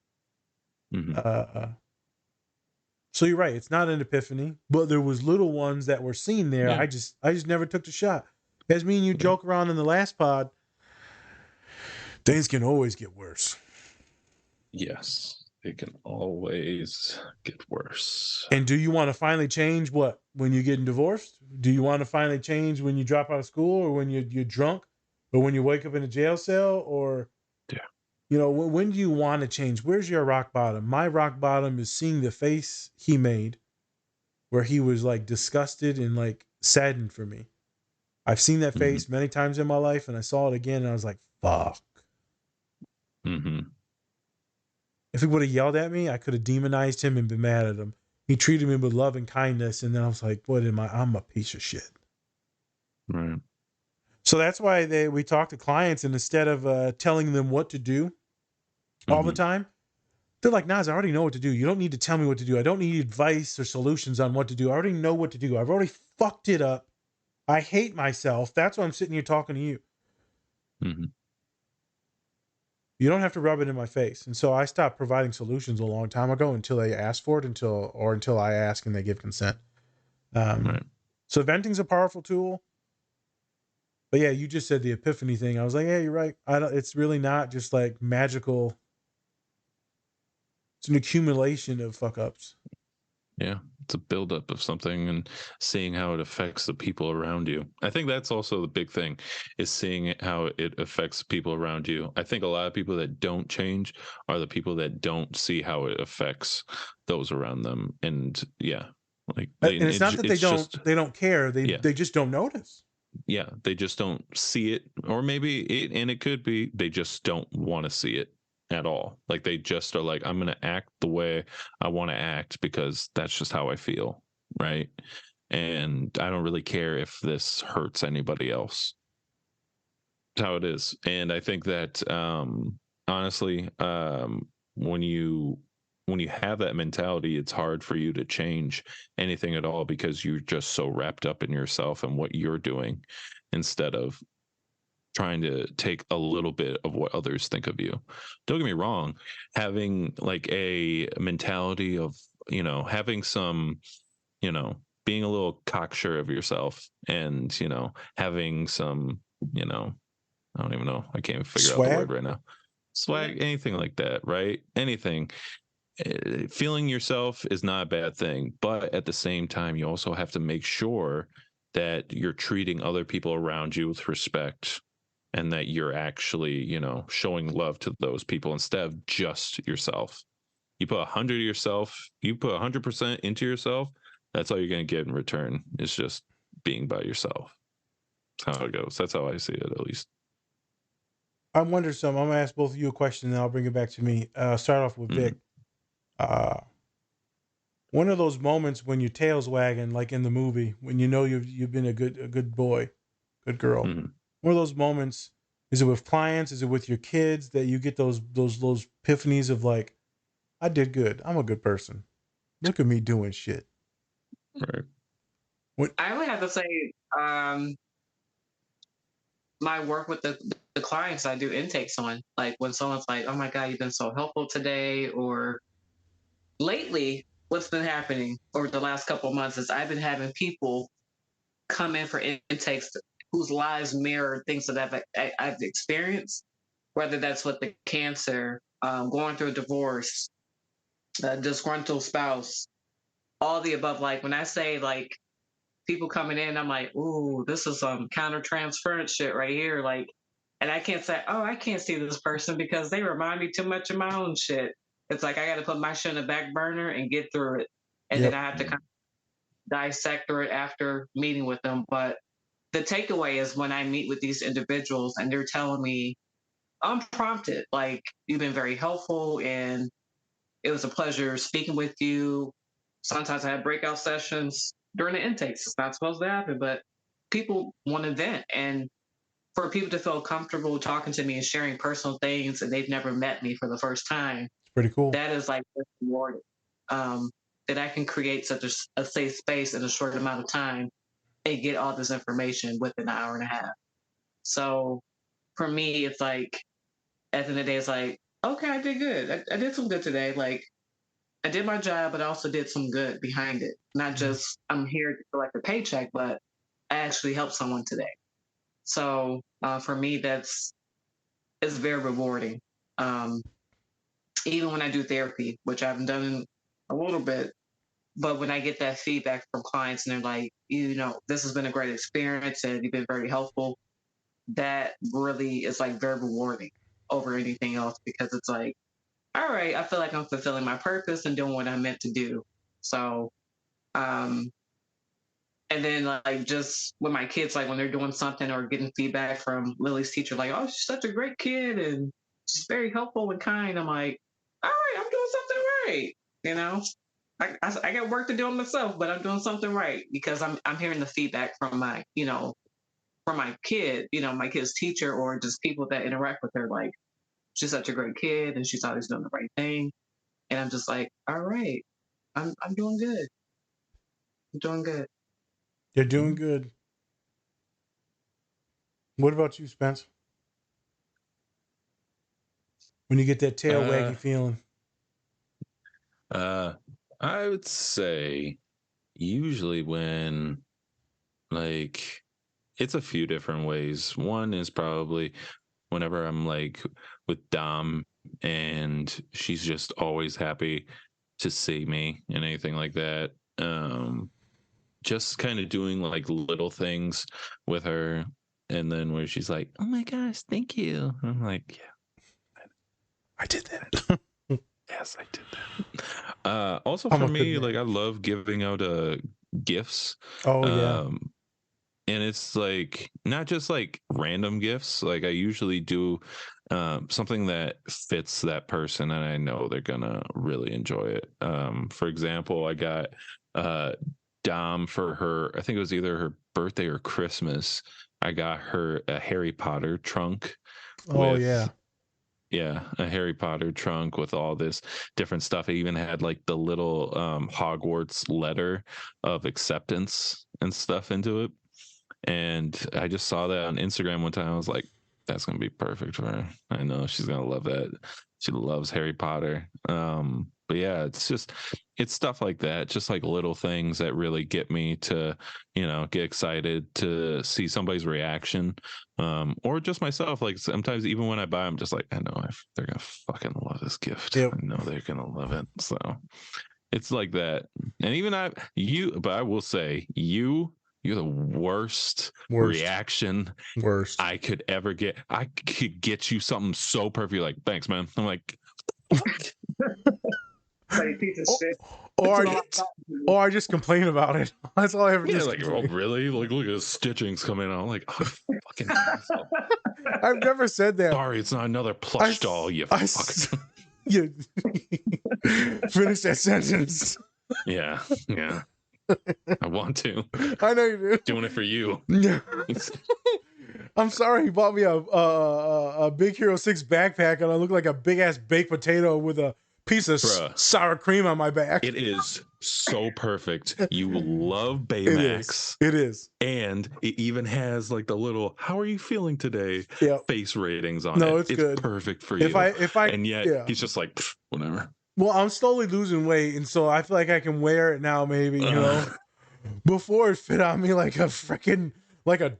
So you're right. It's not an epiphany, but there was little ones that were seen there. Yeah. I just never took the shot. As me and you joke around in the last pod, things can always get worse. Yes, it can always get worse. And do you want to finally change what? When you're getting divorced? Do you want to finally change when you drop out of school, or when you're drunk, or when you wake up in a jail cell, or when do you want to change? Where's your rock bottom? My rock bottom is seeing the face he made where he was like disgusted and like saddened for me. I've seen that face many times in my life, and I saw it again, and I was like, fuck. If he would have yelled at me, I could have demonized him and been mad at him. He treated me with love and kindness, and then I was like, what am I? I'm a piece of shit. Right. So that's why we talk to clients, and instead of telling them what to do all the time, they're like, Nas, I already know what to do. You don't need to tell me what to do. I don't need advice or solutions on what to do. I already know what to do. I've already fucked it up. I hate myself. That's why I'm sitting here talking to you. You don't have to rub it in my face. And so I stopped providing solutions a long time ago until they ask for it, until I ask and they give consent. So venting's a powerful tool. But yeah, you just said the epiphany thing. I was like, yeah, you're right. It's really not just like magical. It's an accumulation of fuck ups. Yeah, it's a buildup of something and seeing how it affects the people around you. I think that's also the big thing, is seeing how it affects people around you. I think a lot of people that don't change are the people that don't see how it affects those around them. And yeah, like and it's not that they don't care. They just don't notice. Yeah, they just don't see it, or maybe it could be they just don't want to see it at all. Like they just are like, I'm going to act the way I want to act because that's just how I feel, right? And I don't really care if this hurts anybody else. That's how it is. And I think that honestly, when you have that mentality, it's hard for you to change anything at all because you're just so wrapped up in yourself and what you're doing instead of trying to take a little bit of what others think of you. Don't get me wrong, having like a mentality of, you know, having some, you know, being a little cocksure of yourself and, you know, having some, you know, I don't even know. I can't even figure out the word right now. Swag, anything like that, right? Anything. Feeling yourself is not a bad thing, but at the same time, you also have to make sure that you're treating other people around you with respect and that you're actually, you know, showing love to those people instead of just yourself. You put 100 yourself, you put 100% into yourself, that's all you're going to get in return. It's just being by yourself. That's how it goes. That's how I see it, at least. I wonder some. I'm gonna ask both of you a question, and I'll bring it back to me. Start off with Vic. One of those moments when your tail's wagging, like in the movie, when you know you've been a good boy, good girl. One of those moments. Is it with clients? Is it with your kids that you get those epiphanies of like, I did good. I'm a good person. Look at me doing shit. Right. I would have to say, my work with the clients I do intakes on, like when someone's like, "Oh my God, you've been so helpful today," or lately, what's been happening over the last couple of months is I've been having people come in for intakes whose lives mirror things that I've experienced, whether that's with the cancer, going through a divorce, a disgruntled spouse, all the above. Like when I say like people coming in, I'm like, ooh, this is some counter-transference shit right here. Like, and I can't say, oh, I can't see this person because they remind me too much of my own shit. It's like I got to put my shit in the back burner and get through it. And then I have to kind of dissect through it after meeting with them. But the takeaway is when I meet with these individuals and they're telling me, unprompted, like, you've been very helpful and it was a pleasure speaking with you. Sometimes I have breakout sessions during the intakes. It's not supposed to happen, but people want to vent. And for people to feel comfortable talking to me and sharing personal things and they've never met me for the first time, it's pretty cool. That is like rewarding. That I can create such a safe space in a short amount of time and get all this information within an hour and a half. So for me, it's like, at the end of the day, it's like, okay, I did good. I did some good today. Like, I did my job, but I also did some good behind it. Not just I'm here to collect a paycheck, but I actually helped someone today. So for me, it's very rewarding. Even when I do therapy, which I've done a little bit, but when I get that feedback from clients and they're like, you know, this has been a great experience and you've been very helpful, that really is like very rewarding over anything else because it's like, all right, I feel like I'm fulfilling my purpose and doing what I'm meant to do. So, and then like just with my kids, like when they're doing something or getting feedback from Lily's teacher, like, oh, she's such a great kid and she's very helpful and kind. I'm like, all right, I'm doing something right. You know, I got work to do on myself, but I'm doing something right because I'm hearing the feedback from my, you know, from my kid, you know, my kid's teacher or just people that interact with her, like, she's such a great kid and she's always doing the right thing. And I'm just like, all right, I'm doing good. I'm doing good. You're doing good. What about you, Spence? When you get that tail waggy feeling? I would say usually when, like, it's a few different ways. One is probably whenever I'm like with Dom and she's just always happy to see me and anything like that. Just kind of doing like little things with her. And then where she's like, oh my gosh, thank you. I'm like, yeah, I did that. Yes, I did that. Also for me, like I love giving out gifts. Oh yeah. And it's like not just like random gifts. Like I usually do something that fits that person and I know they're gonna really enjoy it. For example, I got Dom for her, I think it was either her birthday or Christmas. I got her a Harry Potter trunk. Oh yeah. Yeah, a Harry Potter trunk with all this different stuff. It even had like the little Hogwarts letter of acceptance and stuff into it. And I just saw that on Instagram one time. I was like, that's gonna be perfect for her. I know she's gonna love that. She loves Harry Potter. But yeah, it's stuff like that, just like little things that really get me to, get excited to see somebody's reaction. Or just myself. Like sometimes even when I buy, I'm just like, I know they're gonna fucking love this gift. Yep. I know they're gonna love it. So it's like that. And even but I will say you're the worst reaction I could ever get. I could get you something so perfect. You're like, thanks, man. I'm like, or I just complain about it. That's all I ever do. Yeah, like, oh, really? Like, look at the stitchings coming out. I'm like, oh, fucking asshole. I've never said that. Sorry, it's not another plush doll, you fucking... You finish that sentence. Yeah. I want to. I know you do. Doing it for you. Yeah. I'm sorry. He bought me a Big Hero 6 backpack, and I look like a big ass baked potato with a piece of sour cream on my back. It is so perfect. You love Baymax. It is. And it even has like the little "How are you feeling today?" face ratings on it. No, it's good. Perfect for you. If I and yet he's just like, whatever. Well, I'm slowly losing weight, and so I feel like I can wear it now. Maybe before it fit on me like a freaking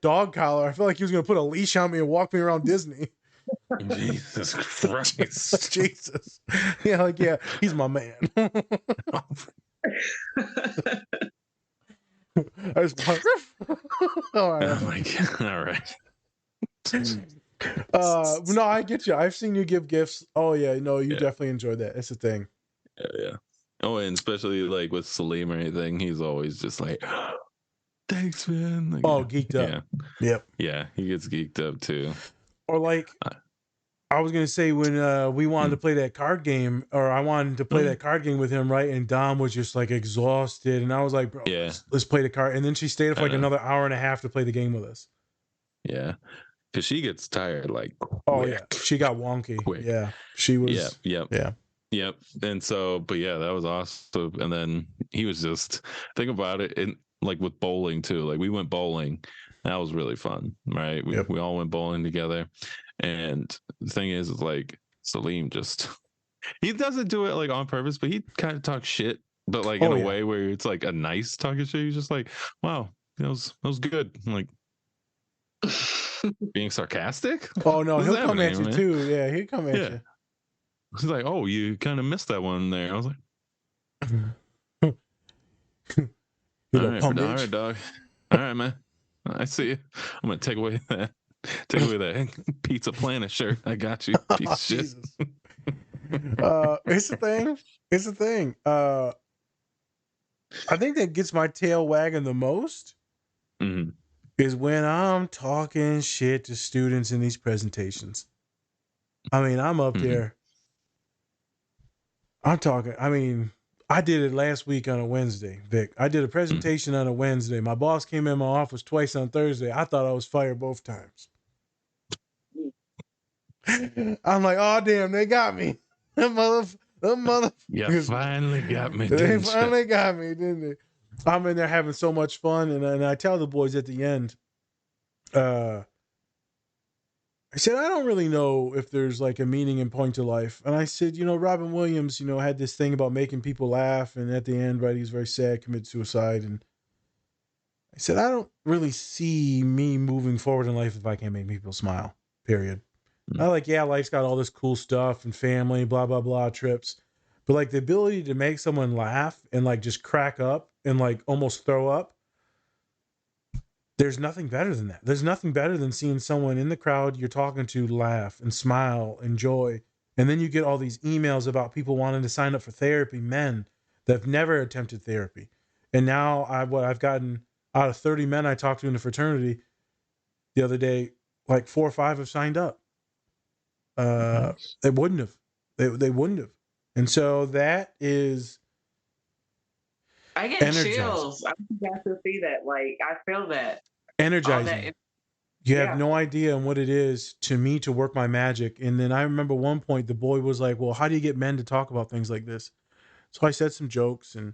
dog collar. I feel like he was gonna put a leash on me and walk me around Disney. Jesus Christ. Jesus. Yeah, he's my man. I just all right. Oh my God. All right. No, I get you. I've seen you give gifts. Oh yeah, no, you definitely enjoyed that. It's a thing. Yeah. Oh, and especially like with Salim or anything, he's always just like, thanks, man. Like, geeked up. Yep. Yeah, he gets geeked up too. Or like, I was gonna say when we wanted to play that card game, or I wanted to play that card game with him, right? And Dom was just like exhausted, and I was like, bro, let's play the card. And then she stayed up for like another hour and a half to play the game with us. Yeah, because she gets tired like she got wonky. Quick. Yeah, she was. Yep. And so, but yeah, that was awesome. And then he was just think about it, and like with bowling too. Like we went bowling. That was really fun, right? We all went bowling together. And the thing is like Salim he doesn't do it like on purpose, but he kind of talks shit, but like in a way where it's like a nice talking shit. He's just like, wow, that was good. I'm like being sarcastic. Oh no, he'll come at you too. Yeah, he'll come at you. He's like, oh, you kind of missed that one there. I was like, all right, dog. All right, man. I see you. I'm gonna take away that Pizza Planet shirt. I got you, piece of shit. It's a thing. I think that gets my tail wagging the most is when I'm talking shit to students in these presentations. I mean, I'm up there. I'm talking. I mean, I did it last week on a Wednesday, Vic. I did a presentation on a Wednesday. My boss came in my office twice on Thursday. I thought I was fired both times. I'm like, oh damn, they got me. Them mother. Yeah, finally got me. They finally got me, didn't they? I'm in there having so much fun, and I tell the boys at the end, I said, I don't really know if there's like a meaning and point to life. And I said, Robin Williams, had this thing about making people laugh. And at the end, right, he's very sad, committed suicide. And I said, I don't really see me moving forward in life if I can't make people smile, period. I life's got all this cool stuff and family, blah, blah, blah, trips. But like the ability to make someone laugh and like just crack up and like almost throw up. There's nothing better than that. There's nothing better than seeing someone in the crowd you're talking to laugh and smile, enjoy. And then you get all these emails about people wanting to sign up for therapy, men that have never attempted therapy. And now I've gotten out of 30 men I talked to in the fraternity the other day, like 4 or 5 have signed up. They wouldn't have. They wouldn't have. And so that is I get chills. I got to see that. Like I feel that. Energizing. You have no idea what it is to me to work my magic. And then I remember one point the boy was like, well, how do you get men to talk about things like this? So I said some jokes and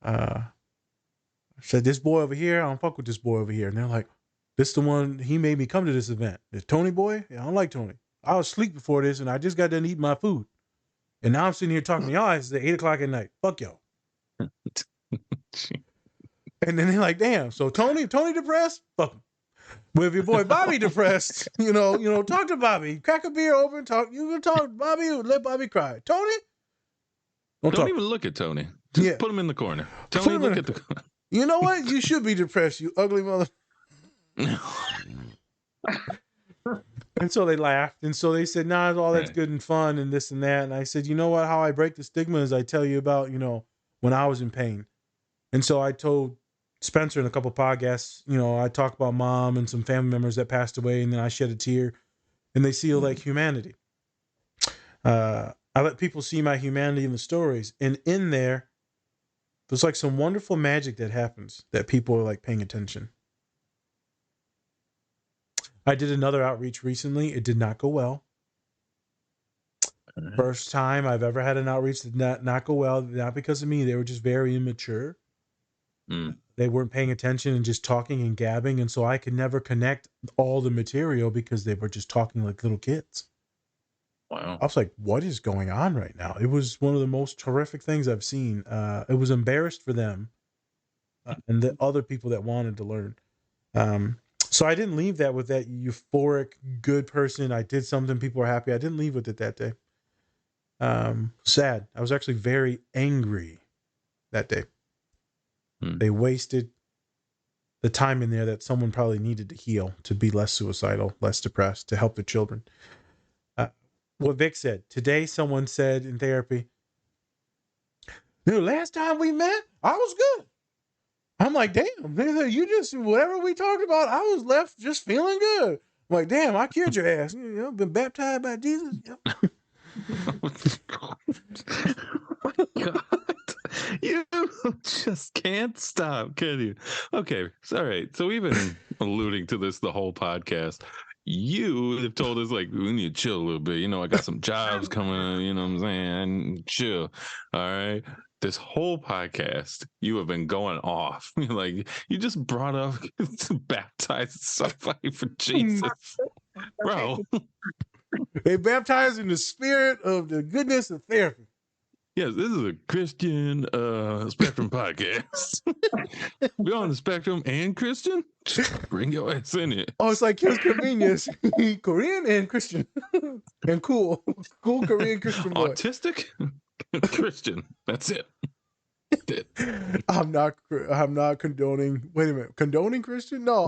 I said, this boy over here, I don't fuck with this boy over here. And they're like, this the one, he made me come to this event. It's Tony boy? Yeah, I don't like Tony. I was asleep before this and I just got done eating my food. And now I'm sitting here talking to y'all. It's at 8 o'clock at night. Fuck y'all. And then they're like, damn, so Tony depressed? Fuck him. But if your boy Bobby depressed, talk to Bobby. Crack a beer over and talk. You can talk to Bobby, let Bobby cry. Tony? Don't even look at Tony. Just put him in the corner. Tony, look at the corner. You know what? You should be depressed, you ugly mother. And so they laughed. And so they said, nah, all that's good and fun and this and that. And I said, you know what? How I break the stigma is I tell you about, when I was in pain. And so I told Spencer in a couple podcasts, I talk about mom and some family members that passed away, and then I shed a tear, and they see like humanity. I let people see my humanity in the stories, and in there's like some wonderful magic that happens that people are like paying attention. I did another outreach recently. It did not go well. First time I've ever had an outreach that did not go well, not because of me. They were just very immature. They weren't paying attention and just talking and gabbing. And so I could never connect all the material because they were just talking like little kids. Wow. I was like, what is going on right now? It was one of the most horrific things I've seen. It was embarrassed for them and the other people that wanted to learn. So I didn't leave that with that euphoric, good person. I did something. People were happy. I didn't leave with it that day. Sad. I was actually very angry that day. They wasted the time in there that someone probably needed to heal, to be less suicidal, less depressed, to help the children. What Vic said, today someone said in therapy, last time we met, I was good. I'm like, damn, you just, whatever we talked about, I was left just feeling good. I'm like, damn, I cured your ass. Been baptized by Jesus. Oh my God. You just can't stop, can you? Okay, all right. So we've been alluding to this the whole podcast. You have told us, like, we need to chill a little bit. I got some jobs coming, you know what I'm saying? Chill. All right. This whole podcast, you have been going off. Like, you just brought up to baptize somebody for Jesus. Bro. They baptized in the spirit of the goodness of therapy. Yes, this is a Christian spectrum podcast. We're on the spectrum and Christian. Bring your ass in it. Oh, it's like his convenience. Korean and Christian. And cool. Cool Korean Christian boy. Autistic Christian. That's it. I'm not condoning. Wait a minute. Condoning Christian? No,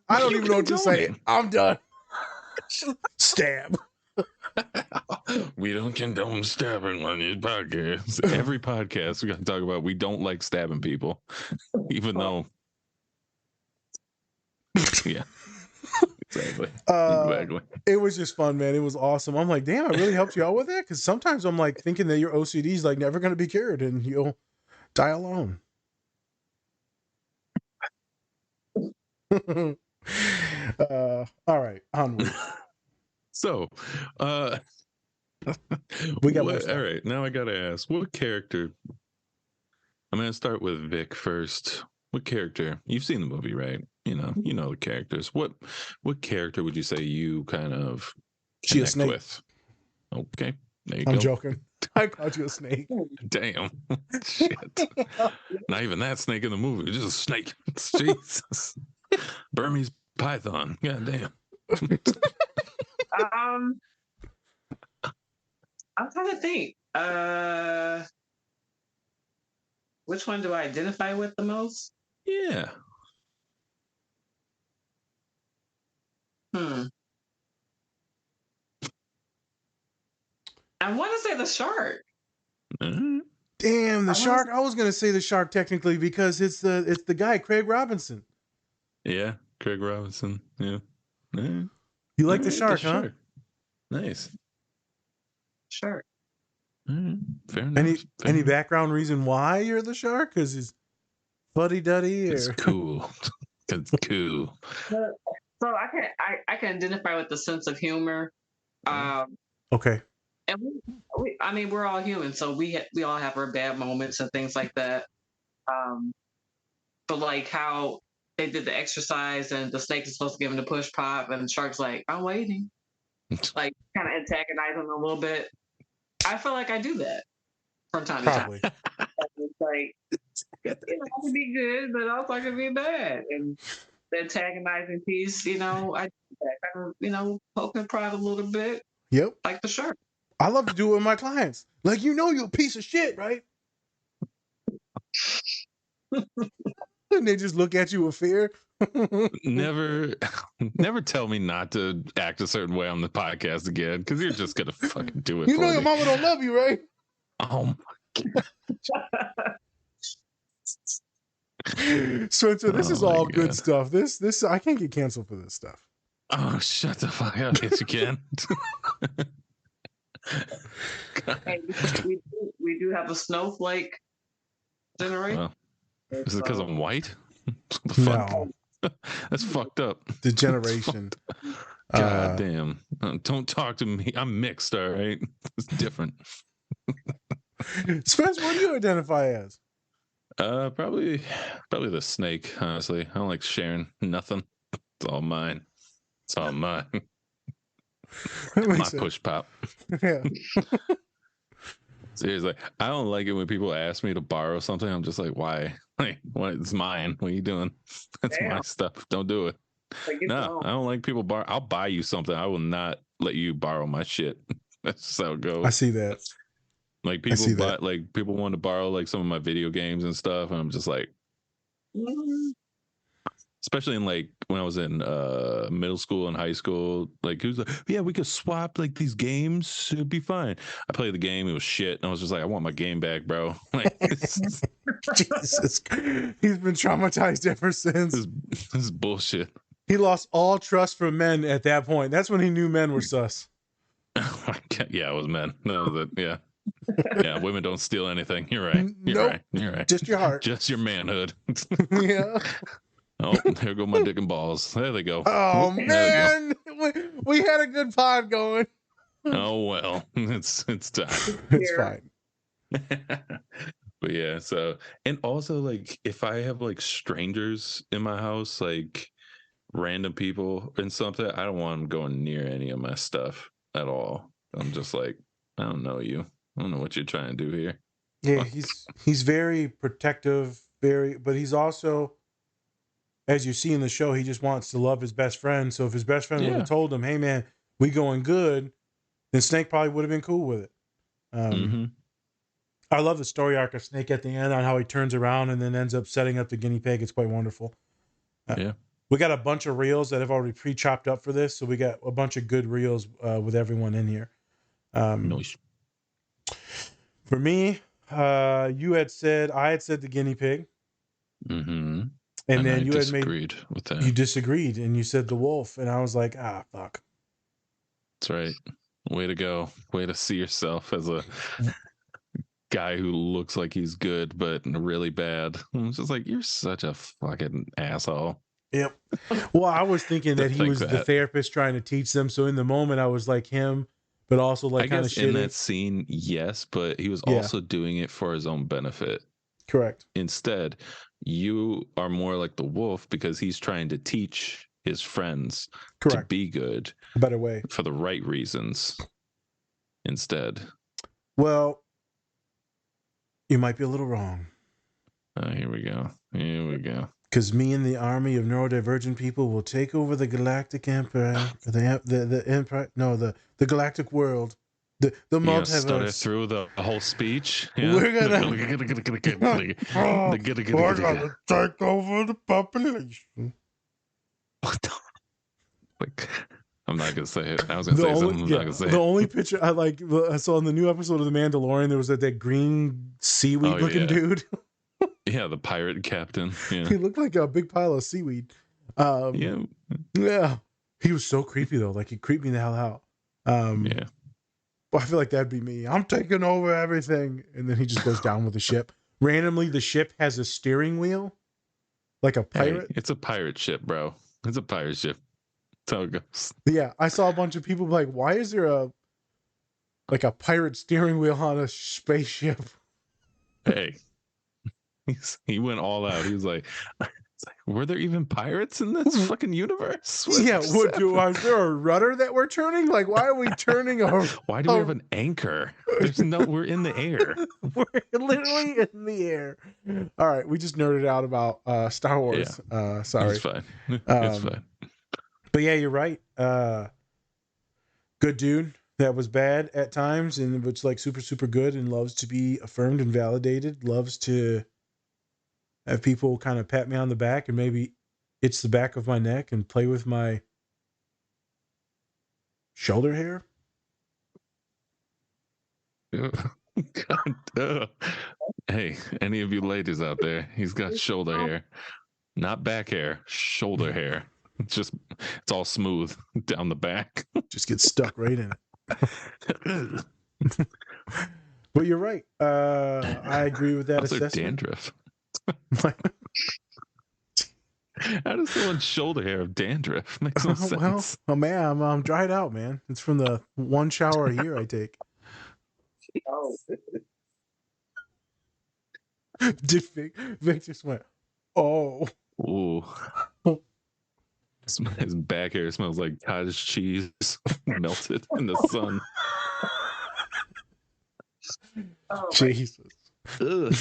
I don't even know what to say. I'm done. Stab. We don't condone stabbing on these podcasts. Every podcast we got to talk about, we don't like stabbing people, even though. Yeah, exactly. It was just fun, man. It was awesome. I'm like, damn, I really helped you out with that, because sometimes I'm like thinking that your OCD is like never going to be cured and you'll die alone. All right, onward. So, we got all right. Now I gotta ask, what character? I'm gonna start with Vic first. What character? You've seen the movie, right? You know the characters. What character would you say you kind of connect with? Okay, there you go. I'm joking. I called you a snake. Damn, shit. Not even that snake in the movie. Just a snake. Jesus, Burmese python. God damn. I'm trying to think. Which one do I identify with the most? Yeah. I want to say the shark. Damn, the shark. I was gonna say the shark technically because it's the guy, Craig Robinson. Yeah, Craig Robinson. Yeah. You like the shark, huh? Shark. Nice. Shark. Fair enough. Any background reason why you're the shark? Because he's fuddy-duddy? It's cool. It's cool. So I can identify with the sense of humor. Okay. And we're all human, so we all have our bad moments and things like that. But like how they did the exercise and the snake is supposed to give him the push pop and the shark's like, I'm waiting. Like kind of antagonize him a little bit. I feel like I do that from time to time. It's like, I can be good, but also I can be bad. And the antagonizing piece, I do that. Kind of, poke and prod a little bit. Yep. Like the shark. I love to do it with my clients. Like, you're a piece of shit, right? And they just look at you with fear. Never tell me not to act a certain way on the podcast again, because you're just gonna fucking do it. You know your mama don't love you, right? Oh my god. Spencer, this is all good stuff. This I can't get canceled for this stuff. Oh, shut the fuck up. Yes, you can. Hey, we do have a snowflake generation. Well, is it because I'm white? The fuck? No. That's fucked up. Degeneration. God damn. Don't talk to me. I'm mixed, all right? It's different. Spence, what do you identify as? Probably the snake, honestly. I don't like sharing nothing. It's all mine. It's all mine. My sense. Push pop. Yeah. Seriously, I don't like it when people ask me to borrow something. I'm just like, why? Like, what? It's mine. What are you doing? That's my stuff. Don't do it. No, I don't like people borrow. I'll buy you something. I will not let you borrow my shit. That's just how it goes. I see that. Like people want to borrow like some of my video games and stuff, and I'm just like, especially in like when I was in middle school and high school, like who's like, yeah, we could swap like these games, it'd be fine. I played the game, it was shit, and I was just like, I want my game back, bro. Like, Jesus, he's been traumatized ever since. This is bullshit. He lost all trust for men at that point. That's when he knew men were sus. Yeah, it was men. No, that yeah. Yeah, women don't steal anything. You're right. You're right. Just your heart. Just your manhood. Yeah. Oh, there go my dick and balls. There they go. Oh man, we had a good pod going. Oh well, it's time. It's fine. But yeah, so, and also like if I have like strangers in my house, like random people and something, I don't want them going near any of my stuff at all. I'm just like, I don't know you. I don't know what you're trying to do here. Yeah, he's very protective, but he's also, as you see in the show, he just wants to love his best friend. So if his best friend would have told him, hey man, we going good, then Snake probably would have been cool with it. I love the story arc of Snake at the end on how he turns around and then ends up setting up the guinea pig. It's quite wonderful. We got a bunch of reels that have already pre-chopped up for this. So we got a bunch of good reels with everyone in here. Nice. For me, I had said the guinea pig. Mm-hmm. And then you disagreed with that. You disagreed and you said the wolf. And I was like, fuck. That's right. Way to go. Way to see yourself as a guy who looks like he's good, but really bad. I'm just like, you're such a fucking asshole. Yep. Well, I was thinking that he was the therapist trying to teach them. So in the moment, I was like him, but also like kind of shitty. In that scene, yes, but he was also doing it for his own benefit. Correct. Instead, you are more like the wolf because he's trying to teach his friends to be good. A better way. For the right reasons instead. Well, you might be a little wrong. Here we go. Because me and the army of neurodivergent people will take over the galactic empire, the empire. No, the galactic world, the multiverse. Stutter through the whole speech. Yeah. We're gonna take over the population. What the? Like, I'm not gonna say it. I was gonna say something. I'm not gonna say the only picture I saw in the new episode of The Mandalorian, there was that green seaweed looking dude. Yeah, the pirate captain. Yeah. He looked like a big pile of seaweed. Yeah. He was so creepy though. Like he creeped me the hell out. Yeah. Well, I feel like that'd be me. I'm taking over everything, and then he just goes down with the ship. Randomly, the ship has a steering wheel, like a pirate. Hey, it's a pirate ship, bro. It's a pirate ship. That's how it goes. Yeah, I saw a bunch of people like, why is there a pirate steering wheel on a spaceship? Hey, He went all out. He was like, were there even pirates in this fucking universe? Is there a rudder that we're turning? Like, why are we turning why do we have an anchor? We're in the air. We're literally in the air. All right, we just nerded out about Star Wars. Yeah. Sorry. It's fine. It's fine. But yeah, you're right. Good dude that was bad at times, and was like super, super good, and loves to be affirmed and validated. Loves to have people kind of pat me on the back and maybe itch the back of my neck and play with my shoulder hair. God, hey, any of you ladies out there, he's got shoulder hair, not back hair, shoulder hair. It's all smooth down the back. Just gets stuck right in it. But you're right. I agree with that assessment. Dandruff. How does someone's shoulder hair have dandruff? Makes no sense. Well, man, I'm dried out, man. It's from the one shower a year I take. Oh. Vic just went, oh. Ooh. His back hair smells like cottage cheese melted in the sun. Oh, Jesus. Ugh.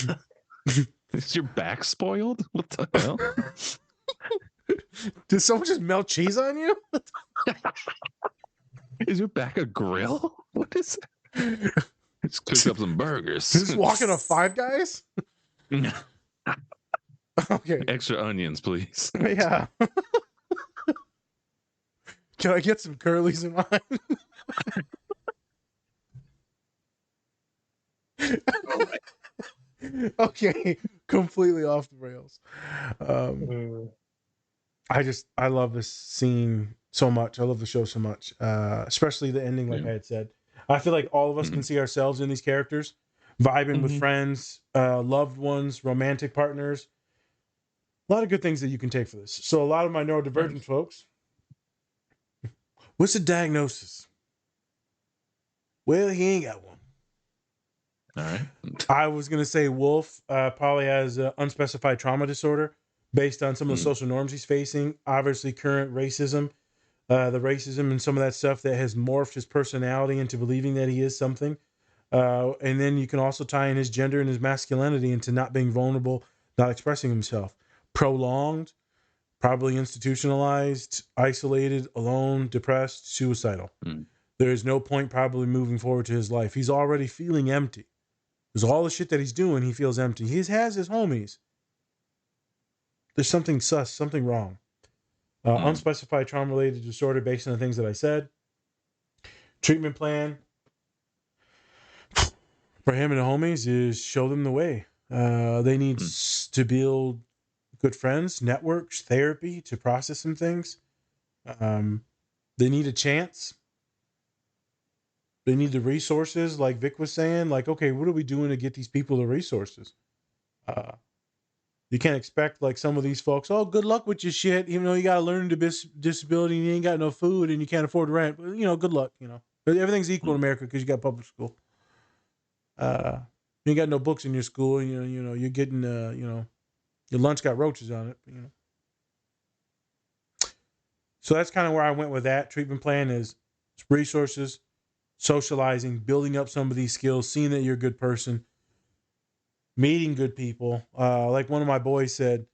Is your back spoiled? What the hell? Did someone just melt cheese on you? Is your back a grill? What is it? Just cook up some burgers. Just walking to Five Guys? Okay. Extra onions, please. Yeah. Can I get some curlies in mine? Okay, completely off the rails. I love this scene so much. I love the show so much, especially the ending. Like I had said, I feel like all of us can see ourselves in these characters, vibing with friends, loved ones, romantic partners. A lot of good things that you can take for this. So a lot of my neurodivergent folks, what's the diagnosis? Well, he ain't got one. All right. I was going to say Wolf probably has unspecified trauma disorder based on some of the social norms he's facing. Obviously, current racism, the racism and some of that stuff that has morphed his personality into believing that he is something. And then you can also tie in his gender and his masculinity into not being vulnerable, not expressing himself. Prolonged, probably institutionalized, isolated, alone, depressed, suicidal. There is no point probably moving forward to his life. He's already feeling empty. Because all the shit that he's doing, he feels empty. He has his homies. There's something sus, something wrong. Unspecified trauma-related disorder based on the things that I said. Treatment plan for him and the homies is show them the way. They need to build good friends, networks, therapy to process some things. They need a chance. They need the resources, like Vic was saying. Like, okay, what are we doing to get these people the resources? You can't expect, like, some of these folks, oh, good luck with your shit, even though you got a learning disability and you ain't got no food and you can't afford rent. But, good luck, But everything's equal in America because you got public school. You ain't got no books in your school. You're getting, your lunch got roaches on it. So that's kind of where I went with that. Treatment plan is resources, socializing, building up some of these skills, seeing that you're a good person, meeting good people. Like one of my boys said,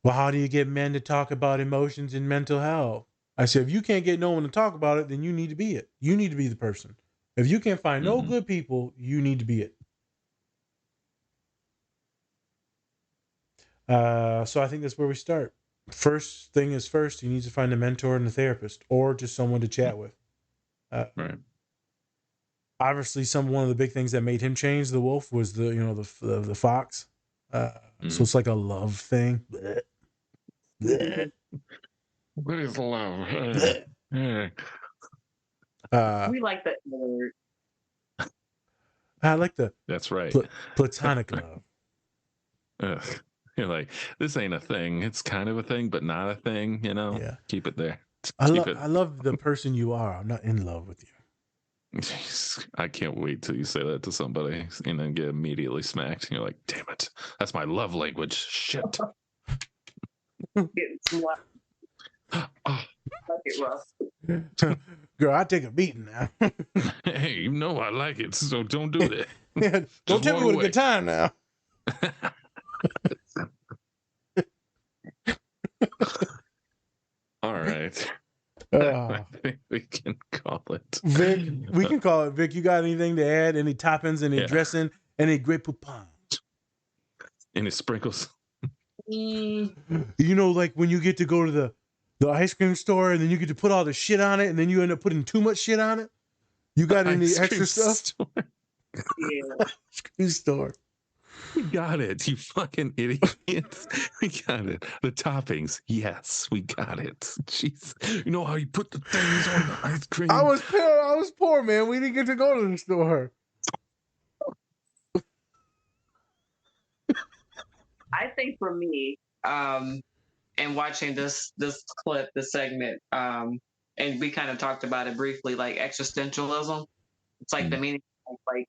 well, how do you get men to talk about emotions and mental health? I said, if you can't get no one to talk about it, then you need to be it. You need to be the person. If you can't find no good people, you need to be it. So I think that's where we start. First thing is first, you need to find a mentor and a therapist, or just someone to chat with. Right. Obviously, one of the big things that made him change the wolf was the fox. So it's like a love thing. What is love? We like that word. I like the that's right. Platonic love. Ugh. You're like, this ain't a thing. It's kind of a thing, but not a thing. Yeah. Keep it there. I love the person you are. I'm not in love with you. I can't wait till you say that to somebody and then get immediately smacked. And you're like, damn it, that's my love language. Shit. Getting slapped. Oh. Like it rough. Girl, I take a beating now. Hey, you know I like it, so don't do that. Yeah, don't tell me what a good time now. All right. I think we can call it. Vic, we can call it. Vic, you got anything to add? Any toppings, any dressing, any great poupon? Any sprinkles? You know, like when you get to go to the ice cream store and then you get to put all the shit on it and then you end up putting too much shit on it. You got any extra stuff? Yeah. Ice cream store. We got it, you fucking idiot. We got it. The toppings. Yes, we got it. Jeez. You know how you put the things on the ice cream? I was poor, man. We didn't get to go to the store. I think for me, and watching this clip, this segment, and we kind of talked about it briefly, like existentialism. It's like the meaning of like,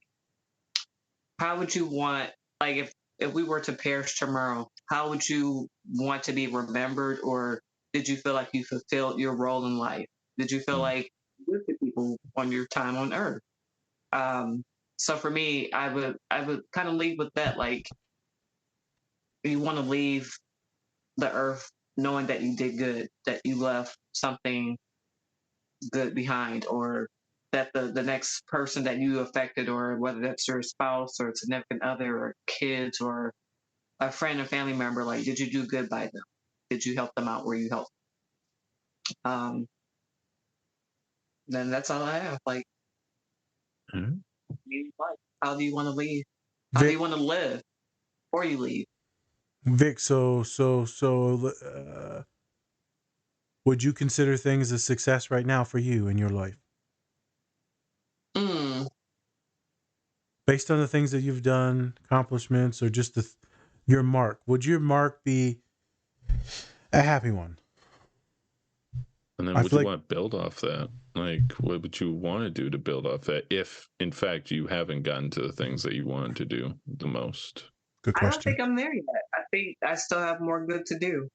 how would you want, like if we were to perish tomorrow, how would you want to be remembered, or did you feel like you fulfilled your role in life? Did you feel like you lifted people on your time on Earth? So for me, I would kind of lead with that, like you want to leave the Earth knowing that you did good, that you left something good behind, or that the next person that you affected, or whether that's your spouse or significant other or kids or a friend or family member, like did you do good by them? Did you help them out where you helped? Then that's all I have. Like, how do you want to leave? How do you want to live before you leave? Vic, so would you consider things a success right now for you in your life? Based on the things that you've done, accomplishments, or just your mark, would your mark be a happy one? And then would you want to build off that? Like, what would you want to do to build off that if, in fact, you haven't gotten to the things that you wanted to do the most? Good question. I don't think I'm there yet. I think I still have more good to do.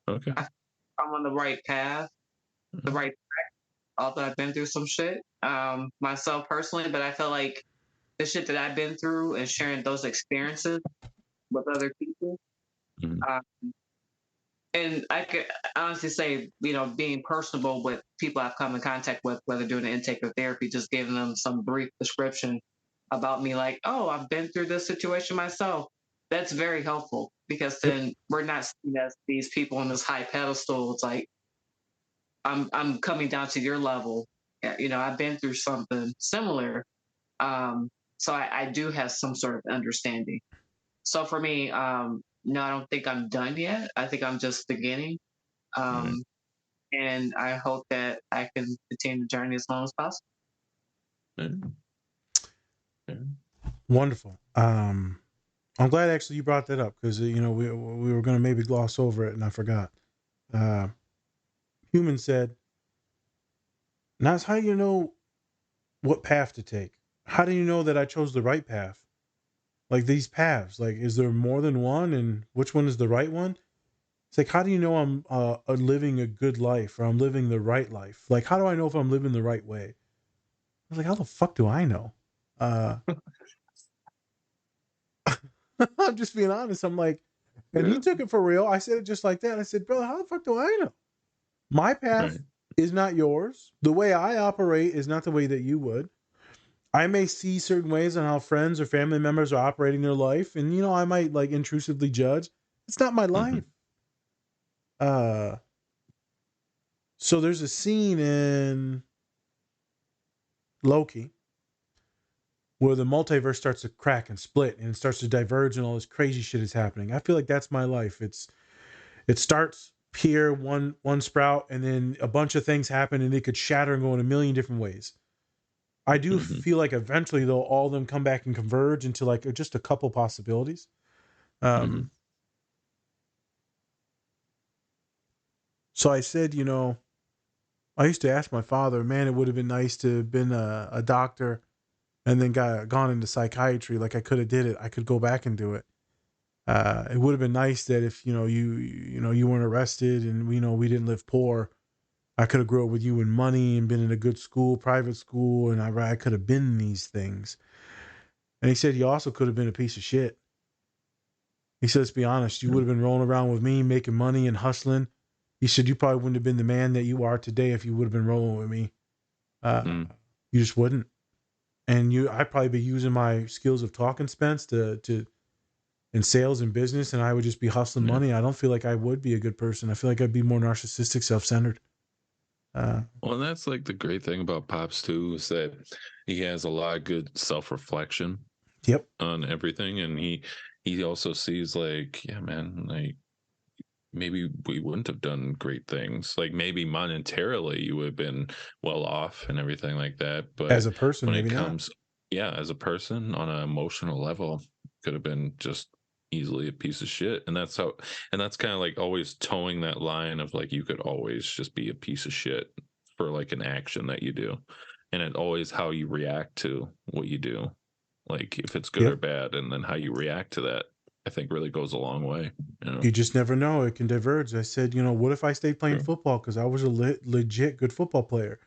Okay. I'm on the right path, the right track, although I've been through some shit myself personally, but I feel like the shit that I've been through and sharing those experiences with other people. And I could honestly say, you know, being personable with people I've come in contact with, whether doing an intake or therapy, just giving them some brief description about me, like, oh, I've been through this situation myself. That's very helpful, because then we're not seen as these people on this high pedestal. It's like, I'm coming down to your level. You know, I've been through something similar. So I do have some sort of understanding. So for me, no, I don't think I'm done yet. I think I'm just beginning. And I hope that I can continue the journey as long as possible. Wonderful. I'm glad actually you brought that up, because you know we were going to maybe gloss over it and I forgot. Human said, "Now it's how you know what path to take. How do you know that I chose the right path? Like these paths, like is there more than one, and which one is the right one? It's like, how do you know I'm living a good life, or I'm living the right life? Like, how do I know if I'm living the right way?" I was like, how the fuck do I know? I'm just being honest. I'm like, and he took it for real. I said it just like that. I said, brother, how the fuck do I know? My path is not yours. The way I operate is not the way that you would. I may see certain ways on how friends or family members are operating their life, and you know, I might like intrusively judge. It's not my life. So there's a scene in Loki where the multiverse starts to crack and split and it starts to diverge and all this crazy shit is happening. I feel like that's my life. It starts here, one sprout, and then a bunch of things happen and it could shatter and go in a million different ways. I do feel like eventually though all of them come back and converge into like just a couple possibilities. So I said, you know, I used to ask my father, man, it would have been nice to have been a doctor and then gone into psychiatry. Like I could have did it. I could go back and do it. It would have been nice that if, you weren't arrested and, we didn't live poor. I could have grew up with you in money and been in a good school, private school. And I could have been these things. And he said, you also could have been a piece of shit. He said, let's be honest, you would have been rolling around with me, making money and hustling. He said, you probably wouldn't have been the man that you are today if you would have been rolling with me. You just wouldn't. And I'd probably be using my skills of talking, Spence, to in sales and business, and I would just be hustling money. I don't feel like I would be a good person. I feel like I'd be more narcissistic, self-centered. Well, and that's like the great thing about Pops too, is that he has a lot of good self-reflection. Yep. On everything, and he also sees like, yeah, man, like maybe we wouldn't have done great things. Like maybe monetarily you would have been well off and everything like that, but as a person, when maybe it comes, not. Yeah, as a person on an emotional level, could have been just easily a piece of shit. And that's kind of like always towing that line of like, you could always just be a piece of shit for like an action that you do, and it always how you react to what you do, like if it's good or bad, and then how you react to that, I think really goes a long way. You just never know. It can diverge. I said, what if I stayed playing football because I was a legit good football player,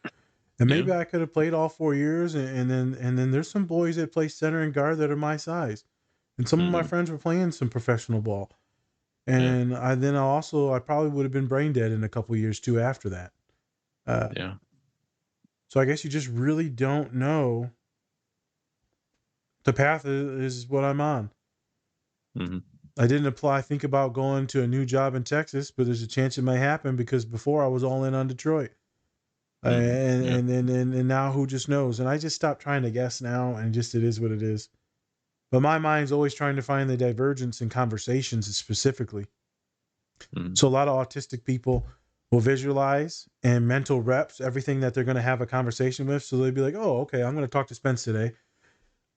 and maybe I could have played all 4 years, and then there's some boys that play center and guard that are my size, and some of my friends were playing some professional ball, and I probably would have been brain dead in a couple of years too after that. So I guess you just really don't know. The path is what I'm on. I didn't think about going to a new job in Texas, but there's a chance it may happen because before I was all in on Detroit. And now who just knows? And I just stopped trying to guess now, and just it is what it is. But my mind's always trying to find the divergence in conversations specifically. So a lot of autistic people will visualize and mental reps everything that they're going to have a conversation with. So they'll be like, oh, okay, I'm going to talk to Spence today.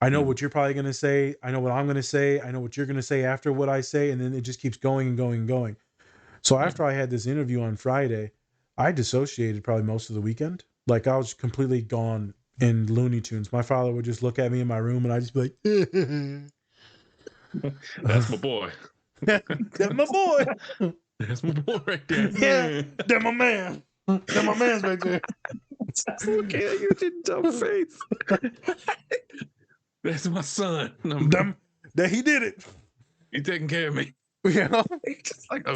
I know what you're probably going to say. I know what I'm going to say. I know what you're going to say after what I say. And then it just keeps going and going and going. So after I had this interview on Friday, I dissociated probably most of the weekend. Like I was completely gone in Looney Tunes. My father would just look at me in my room and I'd just be like, that's my boy. That's my boy. That's my boy right there. Yeah, that's my man. That's my man's right there. Look at you, dumb face. That's my son. That he did it. He taking care of me. Like, oh,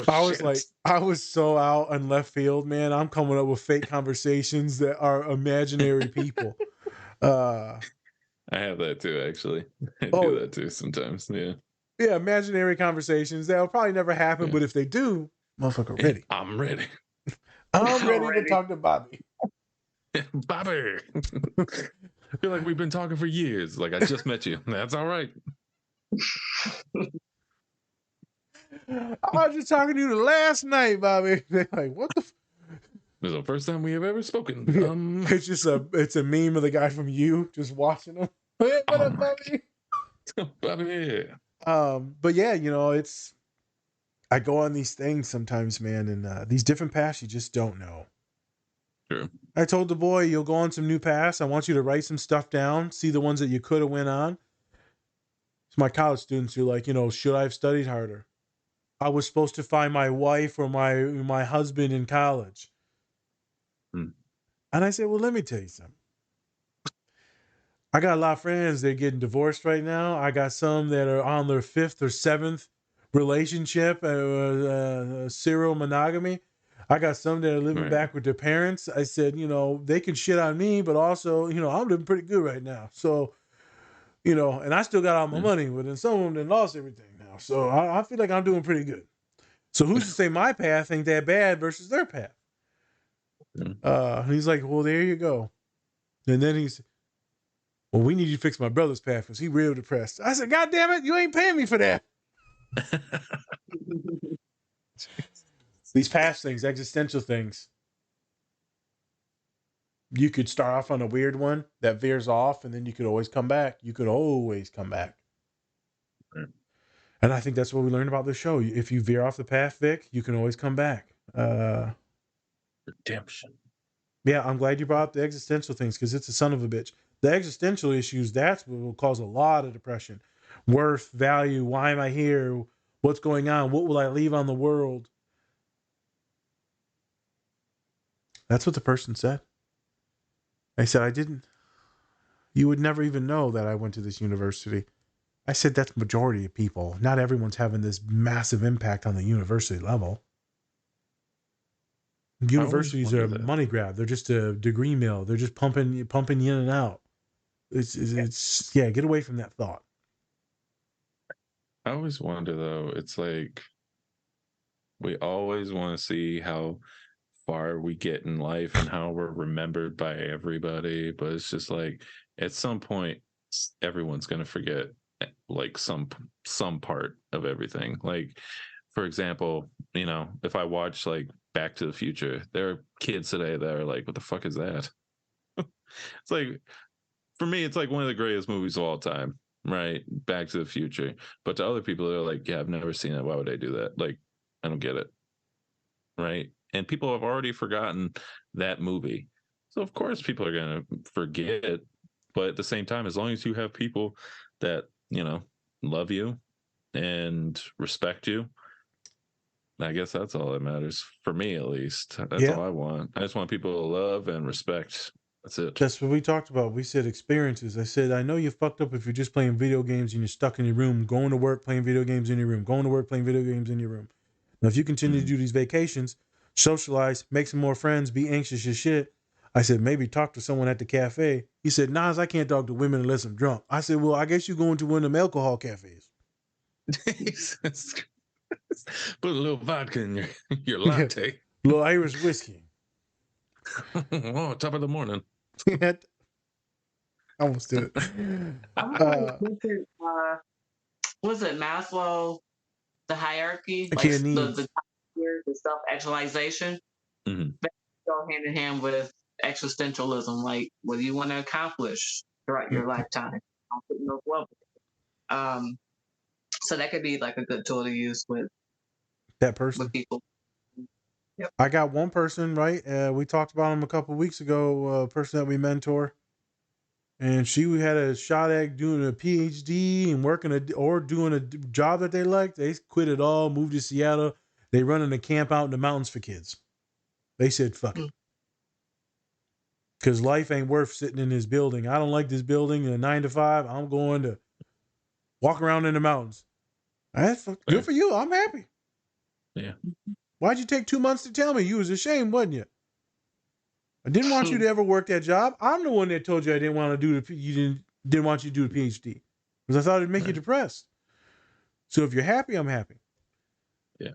I was so out on left field, man. I'm coming up with fake conversations that are imaginary people. I have that too, actually. I do that too sometimes. Yeah, imaginary conversations that'll probably never happen, but if they do, motherfucker, ready. I'm ready. I'm ready to talk to Bobby. Bobby. I feel like we've been talking for years. Like I just met you. That's all right. I was just talking to you last night, Bobby. They're like, what the? This is the first time we have ever spoken. It's just it's a meme of the guy from You just watching him. Hey, what up, Bobby? Bobby. But yeah, I go on these things sometimes, man, and these different paths you just don't know. Sure. I told the boy, you'll go on some new paths. I want you to write some stuff down, see the ones that you could have went on. So my college students are like, should I have studied harder? I was supposed to find my wife or my husband in college. And I said, well, let me tell you something. I got a lot of friends that are getting divorced right now. I got some that are on their 5th or 7th relationship, serial monogamy. I got some that are living back with their parents. I said, they can shit on me, but also, I'm living pretty good right now. So, and I still got all my money, but then some of them then lost everything now. So I feel like I'm doing pretty good. So who's to say my path ain't that bad versus their path? He's like, well, there you go. And then he's, well, we need you to fix my brother's path because he's real depressed. I said, God damn it, you ain't paying me for that. These past things, existential things. You could start off on a weird one that veers off, and then you could always come back. You could always come back. And I think that's what we learned about this show. If you veer off the path, Vic, you can always come back. Redemption. Yeah, I'm glad you brought up the existential things because it's a son of a bitch. The existential issues, that's what will cause a lot of depression. Worth, value, why am I here? What's going on? What will I leave on the world? That's what the person said. I said, I didn't. You would never even know that I went to this university. I said, that's majority of people. Not everyone's having this massive impact on the university level. Universities are a money grab. They're just a degree mill. They're just pumping you in and out. It's get away from that thought. I always wonder though, it's like we always want to see how far we get in life and how we're remembered by everybody, but it's just like at some point everyone's going to forget like some part of everything. Like for example, you know, if I watch like Back to the Future, there are kids today that are like, what the fuck is that? It's like, for me, it's like one of the greatest movies of all time, right? Back to the Future. But to other people, they're like, yeah, I've never seen it. Why would I do that? Like, I don't get it. Right. And people have already forgotten that movie. So, of course, people are going to forget. But at the same time, as long as you have people that, you know, love you and respect you, I guess that's all that matters for me, at least. That's all I want. I just want people to love and respect. That's it. That's what we talked about. We said experiences. I said, I know you fucked up if you're just playing video games and you're stuck in your room, going to work, playing video games in your room, going to work, playing video games in your room. Now, if you continue to do these vacations, socialize, make some more friends, be anxious as shit. I said, maybe talk to someone at the cafe. He said, Nas, I can't talk to women unless I'm drunk. I said, well, I guess you're going to one of them alcohol cafes. Put a little vodka in your latte. Little Irish whiskey. Oh, top of the morning. I almost did it. Was it Maslow, the hierarchy? Like the self-actualization? Mm-hmm. That go hand in hand with existentialism. Like, what do you want to accomplish throughout your lifetime? So that could be like a good tool to use with that person. With people. Yep. I got one person, right? We talked about him a couple of weeks ago, a person that we mentor. And she had a shot at doing a PhD and doing a job that they liked. They quit it all, moved to Seattle. They running a camp out in the mountains for kids. They said, fuck it. Because life ain't worth sitting in this building. I don't like this building in a 9 to 5. I'm going to walk around in the mountains. That's good for you. I'm happy. Yeah. Why'd you take 2 months to tell me? You was ashamed, wasn't you? I didn't want you to ever work that job. I'm the one that told you I didn't want to didn't want you to do the PhD because I thought it'd make you depressed. So if you're happy, I'm happy. Yeah.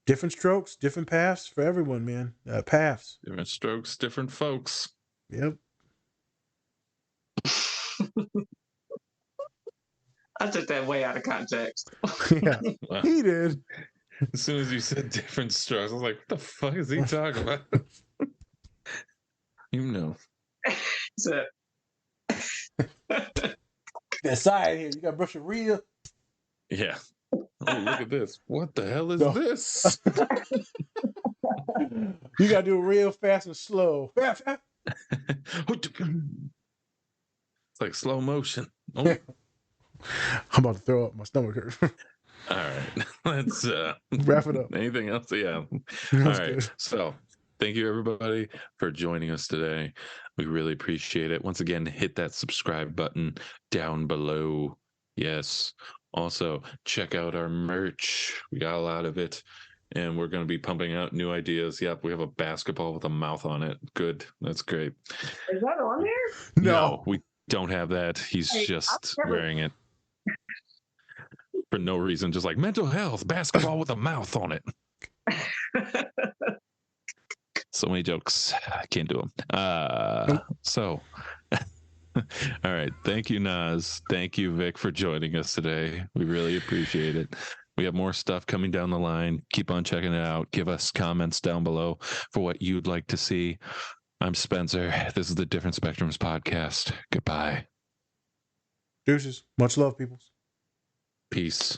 Different strokes, different paths for everyone, man. Paths. Different strokes, different folks. Yep. I took that way out of context. Yeah, wow. He did. As soon as you said different strokes, I was like, what the fuck is he talking about? You know. So. That side here, you got to brush your reel. Yeah. Oh, look at this. What the hell is this? You got to do it real fast and slow. It's like slow motion. Oh. I'm about to throw up. My stomach hurts. All right. Let's wrap it up. Anything else? Yeah. All right. Good. So thank you everybody for joining us today. We really appreciate it. Once again, hit that subscribe button down below. Yes. Also, check out our merch. We got a lot of it. And we're going to be pumping out new ideas. Yep, we have a basketball with a mouth on it. Good. That's great. Is that on there? No, we don't have that. He's just wearing it. For no reason, just like mental health, basketball with a mouth on it. So many jokes. I can't do them. So, all right. Thank you, Nas. Thank you, Vic, for joining us today. We really appreciate it. We have more stuff coming down the line. Keep on checking it out. Give us comments down below for what you'd like to see. I'm Spencer. This is the Different Spectrums podcast. Goodbye. Deuces. Much love, peoples. Peace.